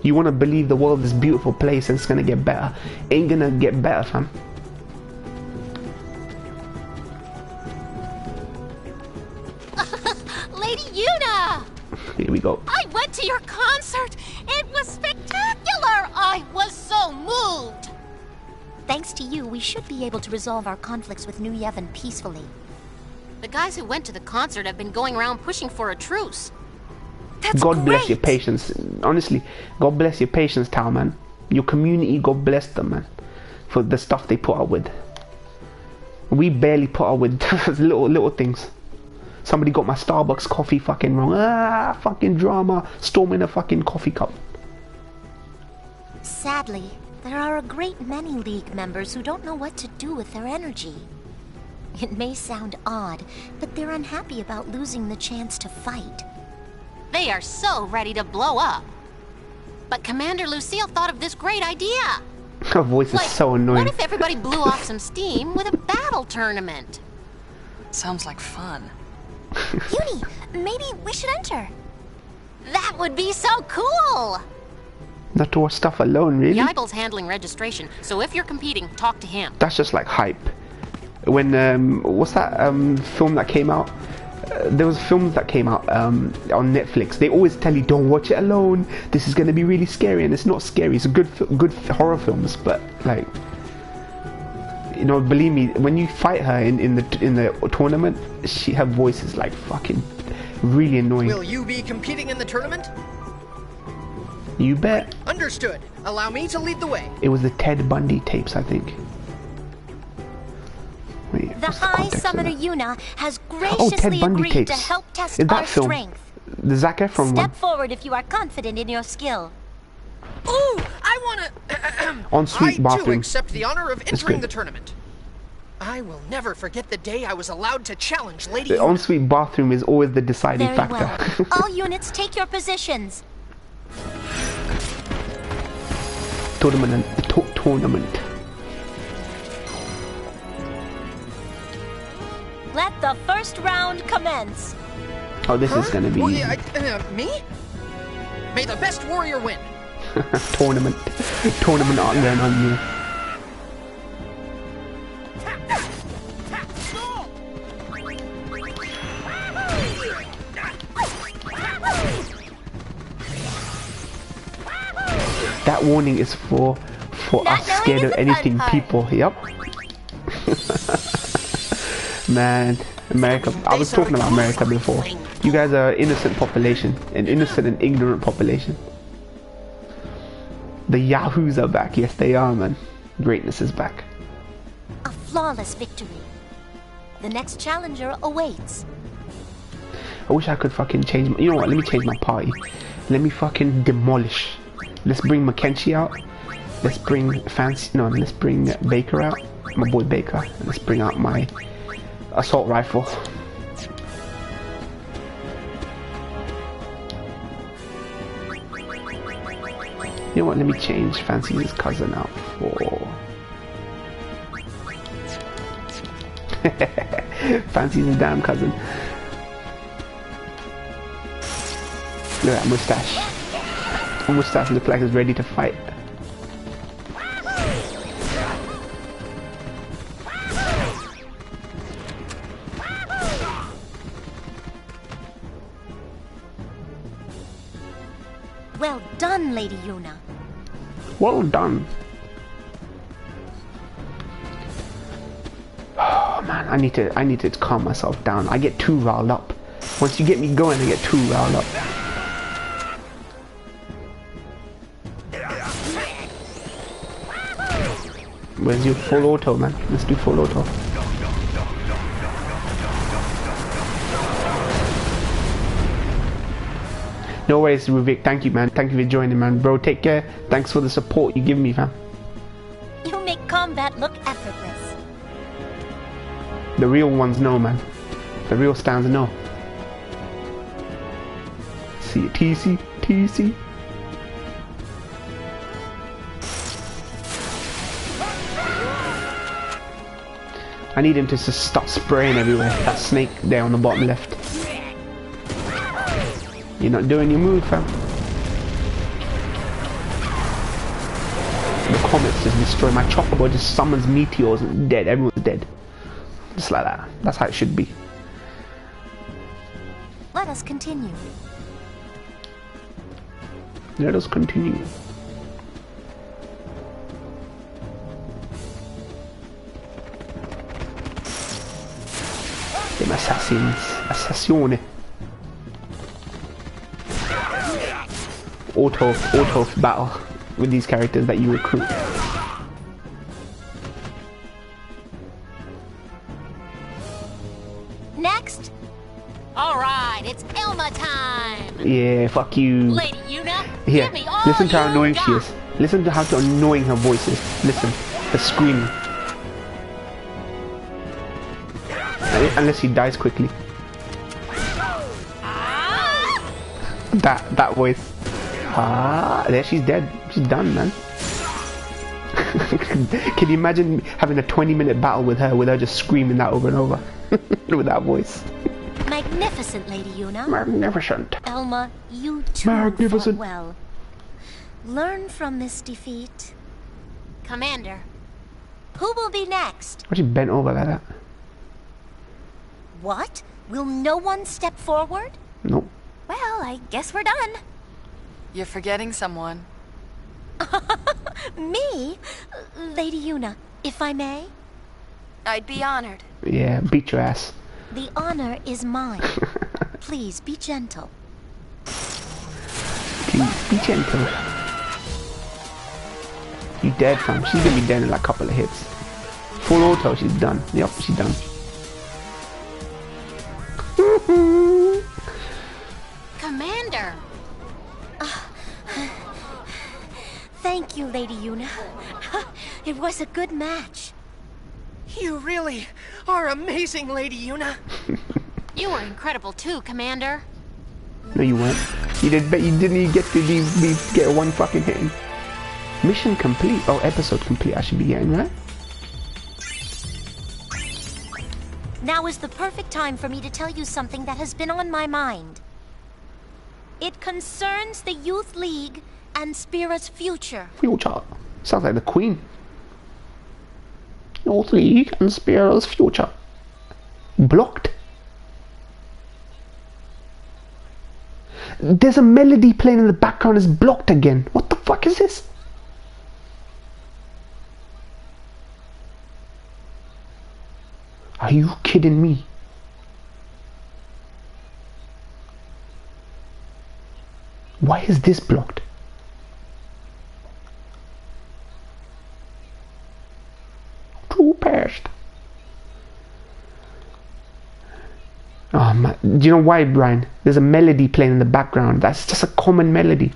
You want to believe the world is a beautiful place and it's going to get better. Ain't going to get better, fam. Lady Yuna! Here we go. I went to your concert! It was spectacular! I was so moved! Thanks to you, we should be able to resolve our conflicts with New Yevon peacefully. The guys who went to the concert have been going around pushing for a truce. That's God great. Bless your patience. Honestly, God bless your patience, Tal, man. Your community, God bless them, man, for the stuff they put up with. We barely put up with little things. Somebody got my Starbucks coffee fucking wrong. Fucking drama. Storming a fucking coffee cup. Sadly, there are a great many League members who don't know what to do with their energy. It may sound odd, but they're unhappy about losing the chance to fight. They are so ready to blow up. But Commander Lucille thought of this great idea. Her voice is so annoying. What if everybody blew off some steam with a battle tournament? Sounds like fun. Uni, maybe we should enter. That would be so cool! Not to watch stuff alone, really? Yibel's handling registration, so if you're competing, talk to him. That's just like hype. When, what's that film that came out? There was films that came out on Netflix. They always tell you, don't watch it alone. This is going to be really scary, and it's not scary. It's good horror films, but like, you know, believe me, when you fight her in the tournament, her voice is like fucking really annoying. Will you be competing in the tournament? You bet. Understood. Allow me to lead the way. It was the Ted Bundy tapes, I think. Wait, the High Summoner Yuna has Ted graciously Bundy agreed tapes. to help test Is that our film? strength. The Zac Efron one. Step forward if you are confident in your skill. Ooh, I wanna... Ensuite I too bathroom. accept the honor of It's entering good. the tournament. I will never forget the day I was allowed to challenge Lady The Yuna. ensuite bathroom is always the deciding Very factor. well. All units take your positions. Tournament. Let the first round commence. Oh, this is gonna be Well, yeah, me? May the best warrior win. tournament aren't going on you. That warning is for us scared of anything people. Yep. Man, America. I was talking about America before. You guys are an innocent population, an innocent and ignorant population. The Yahoos are back. Yes, they are, man. Greatness is back. A flawless victory. The next challenger awaits. I wish I could fucking change my, you know what, let me change my party. Let me fucking demolish. Let's bring Mackenzie out. Let's bring let's bring Baker out. My boy Baker. Let's bring out my assault rifle. You know what, let me change Fancy's cousin out for... Fancy's his damn cousin. Look at that mustache. That mustache looks like it's ready to fight. Well done, Lady Yuna. Well done. Oh man, I need to calm myself down. I get too riled up. Once you get me going, I get too riled up. Where's your full auto, man? Let's do full auto. No worries, Ruvik. Thank you, man. Thank you for joining, man. Bro, take care. Thanks for the support you give me, fam. You make combat look effortless. The real ones know, man. The real stands know. See it, TC, TC. I need him to just stop spraying everywhere. That snake there on the bottom left. You're not doing your move, fam. The comets just destroy my chocobo. Just summons meteors and dead. Everyone's dead. Just like that. That's how it should be. Let us continue. Let us continue. Them assassins. Assassione. Auto battle with these characters that you recruit. Next. All right, it's Elma time. Yeah, fuck you. Lady Yuna, Yeah, give me all listen to how you annoying got. she is. Listen to how annoying her voice is. Listen, the screaming. Unless she dies quickly. That voice. There she's dead. She's done, man. Can you imagine having a 20-minute battle with her just screaming that over and over with that voice? Magnificent, Lady Yuna. Magnificent. Elma, you too Magnificent. fought well. Learn from this defeat. Commander. Who will be next? Why she bent over like that? What? Will no one step forward? Nope. Well, I guess we're done. You're forgetting someone. Me? Lady Yuna, if I may? I'd be honored. Yeah, beat your ass. The honor is mine. Please be gentle. Please be gentle. You dead, fam. She's gonna be dead in like a couple of hits. Full auto, she's done. Yep, she's done. Commander. Thank you, Lady Yuna. It was a good match. You really are amazing, Lady Yuna. You were incredible too, Commander. No, you weren't. You didn't even get to get one fucking hit in. Mission complete. Oh, episode complete. I should be getting, right? Now is the perfect time for me to tell you something that has been on my mind. It concerns the Youth League and Spira's future. Future. Sounds like the Queen. Youth League and Spira's future. Blocked. There's a melody playing in the background. It's blocked again. What the fuck is this? Are you kidding me? Why is this blocked? Too past. Oh man, do you know why, Brian? There's a melody playing in the background. That's just a common melody.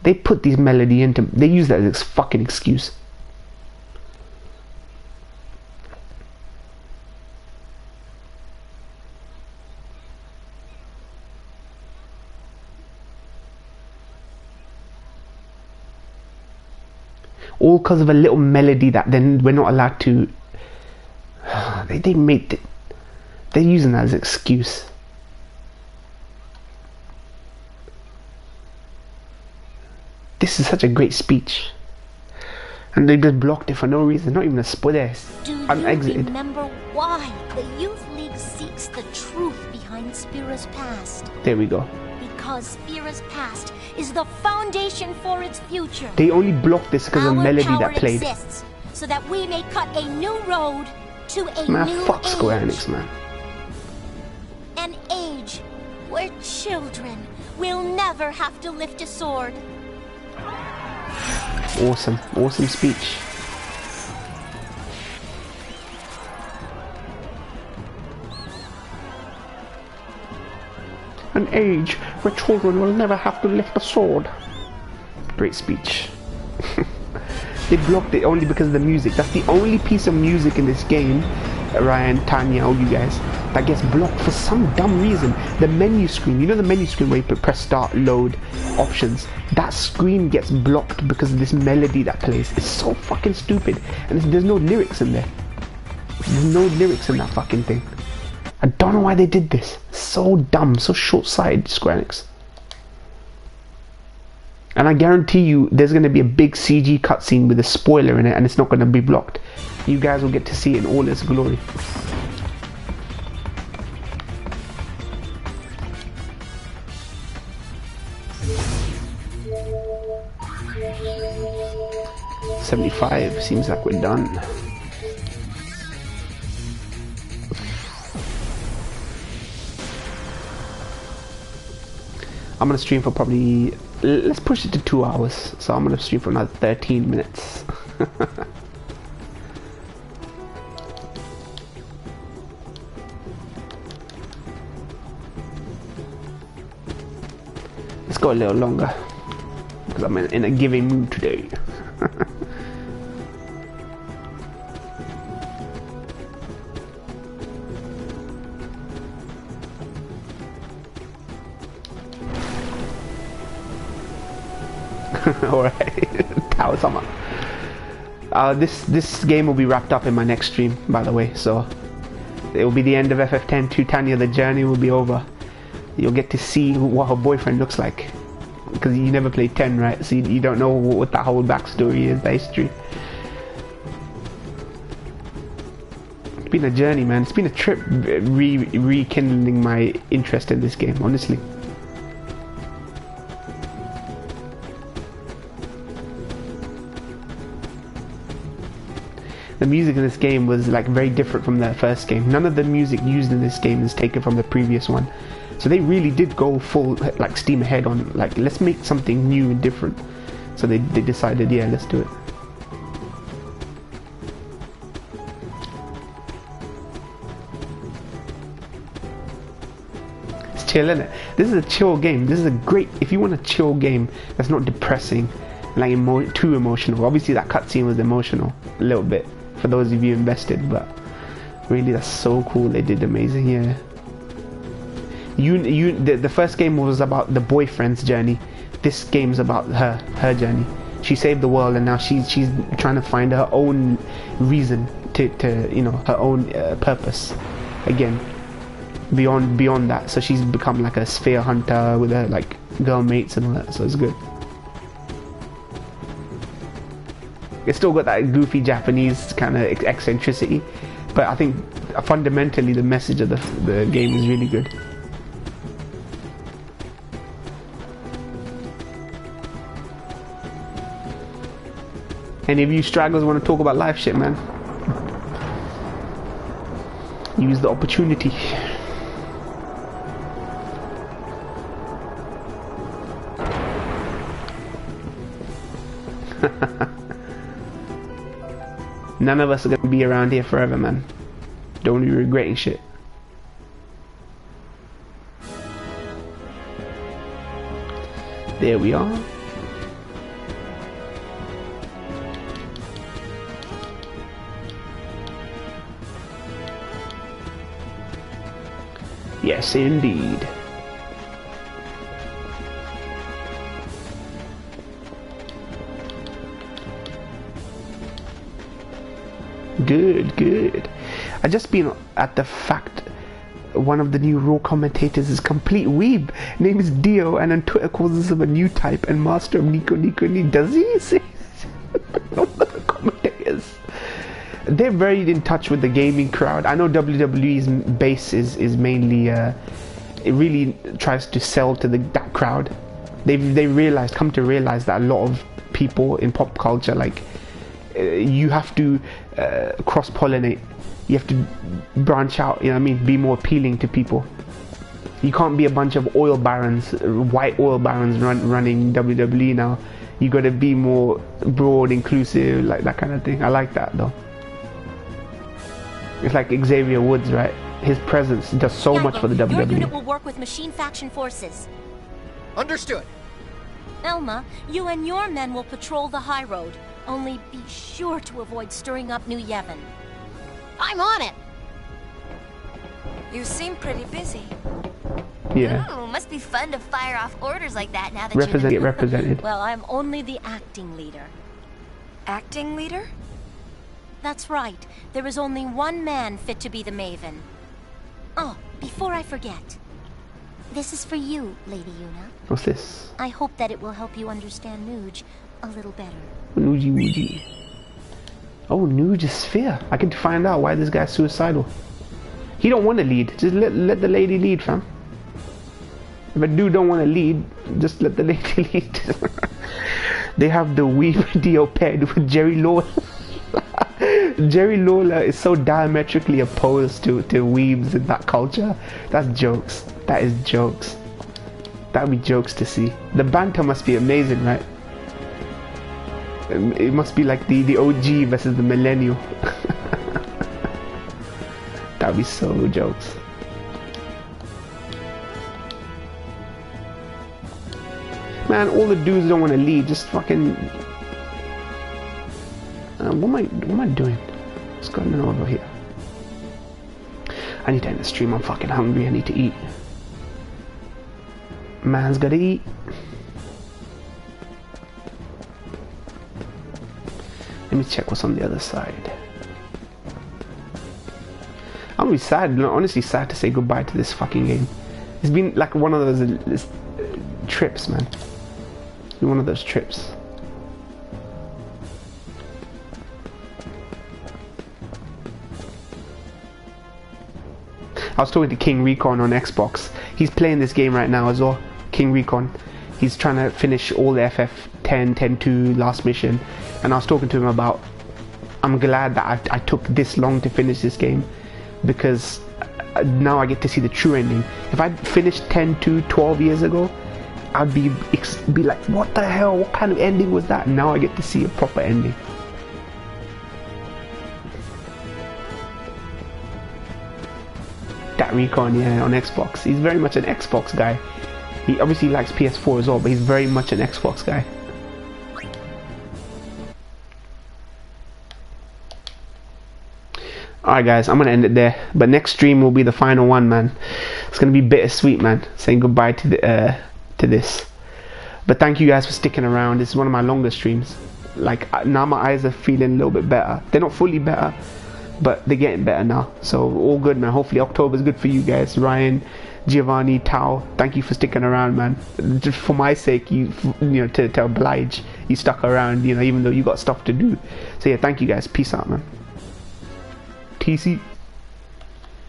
They put these melody into. They use that as a fucking excuse. All because of a little melody that then we're not allowed to. They made it. They're using that as an excuse. This is such a great speech, and they just blocked it for no reason. Not even a spoiler. I'm exited. Remember why the Youth League seeks the truth behind Spira's past? There we go. Because because Spira's past is the foundation for its future. They only blocked this because of the melody that played. Exists so that we may cut a new road to a Man, new fuck age. Square Enix, man. An age where children will never have to lift a sword. Awesome, awesome speech. An age where children will never have to lift a sword. Great speech. They blocked it only because of the music. That's the only piece of music in this game, Ryan, Tanya, all you guys, that gets blocked for some dumb reason. The menu screen, you know the menu screen where you press start, load, options, that screen gets blocked because of this melody that plays. It's so fucking stupid, and there's no lyrics in there. There's no lyrics in that fucking thing. I don't know why they did this. So dumb, so short-sighted, Square Enix. And I guarantee you there's going to be a big CG cutscene with a spoiler in it, and it's not going to be blocked. You guys will get to see it in all its glory. $75, seems like we're done. I'm gonna stream for probably, let's push it to 2 hours. So I'm gonna stream for another 13 minutes. Let's go a little longer because I'm in a giving mood today. Alright, Tower Summer. This game will be wrapped up in my next stream, by the way, so it will be the end of FF10 to Tanya. The journey will be over. You'll get to see what her boyfriend looks like, because you never played 10, right? So you don't know what that whole backstory is, the history. It's been a journey, man. It's been a trip rekindling my interest in this game, honestly. The music in this game was like very different from the first game. None of the music used in this game is taken from the previous one. So they really did go full like steam ahead on like, let's make something new and different. So they decided, yeah, let's do it. It's chill, isn't it? This is a chill game. This is a great, if you want a chill game that's not depressing, like too emotional. Obviously that cutscene was emotional a little bit for those of you invested, but really that's so cool. They did amazing. Yeah, the first game was about the boyfriend's journey. This game's about her journey. She saved the world, and now she's trying to find her own reason to you know, her own purpose again beyond that. So she's become like a sphere hunter with her like girl mates and all that, so it's good. It's still got that goofy Japanese kind of eccentricity, but I think fundamentally the message of the game is really good. Any of you stragglers want to talk about life shit, man? Use the opportunity. None of us are gonna be around here forever, man. Don't be regretting shit. There we are. Yes, indeed. Good. I just been at the fact one of the new Raw commentators is complete weeb. Name is Dio, and on Twitter calls him a new type and master of Nico. Does he say? One of the commentators. They're very in touch with the gaming crowd. I know WWE's base is mainly it really tries to sell to that crowd. They come to realize that a lot of people in pop culture, like, you have to cross-pollinate. You have to branch out, you know what I mean? Be more appealing to people. You can't be a bunch of oil barons, white oil barons running WWE now. You got to be more broad, inclusive, like that kind of thing. I like that though. It's like Xavier Woods, right? His presence does so much for the WWE. Your unit will work with machine faction forces. Understood. Elma, you and your men will patrol the high road. Only be sure to avoid stirring up New Yevon. I'm on it. You seem pretty busy. Yeah. Ooh, must be fun to fire off orders like that now that get represented. Well, I'm only the acting leader. Acting leader? That's right. There is only one man fit to be the Maven. Oh, before I forget. This is for you, Lady Yuna. What's this? I hope that it will help you understand Nuge a little better. Nuge Woogie. Oh, Nuge is Sphere. I can find out why this guy's suicidal. He don't want to lead. Just let the lady lead, fam. If a dude don't want to lead, just let the lady lead. They have the Weaver Dio paired with Jerry Lawler. Jerry Lawler is so diametrically opposed to weebs in that culture. That's jokes. That is jokes. That would be jokes to see. The banter must be amazing, right? It must be like the OG versus the millennial. That would be so jokes. Man, all the dudes don't want to lead. Just fucking. What am I doing? What's going on over here? I need to end the stream. I'm fucking hungry. I need to eat. Man's gotta eat. Let me check what's on the other side. I'm really sad, honestly sad to say goodbye to this fucking game. It's been like one of those trips, man. It's been one of those trips. I was talking to King Recon on Xbox. He's playing this game right now as well. King Recon. He's trying to finish all the FF10, 10-2, last mission. And I was talking to him about, I'm glad that I took this long to finish this game, because now I get to see the true ending. If I'd finished 10-2 12 years ago, I'd be like, what the hell? What kind of ending was that? Now I get to see a proper ending. That Recon, yeah, on Xbox. He's very much an Xbox guy. He obviously likes PS4 as well, but he's very much an Xbox guy. Alright guys, I'm gonna end it there. But next stream will be the final one, man. It's gonna be bittersweet, man. Saying goodbye to this. But thank you guys for sticking around. This is one of my longer streams. Like, now my eyes are feeling a little bit better. They're not fully better, but they're getting better now. So all good, man. Hopefully October's good for you guys. Ryan, Giovanni, Tao, thank you for sticking around, man. Just for my sake, you know, to oblige, you stuck around, you know, even though you got stuff to do. So yeah, thank you guys. Peace out, man. TC.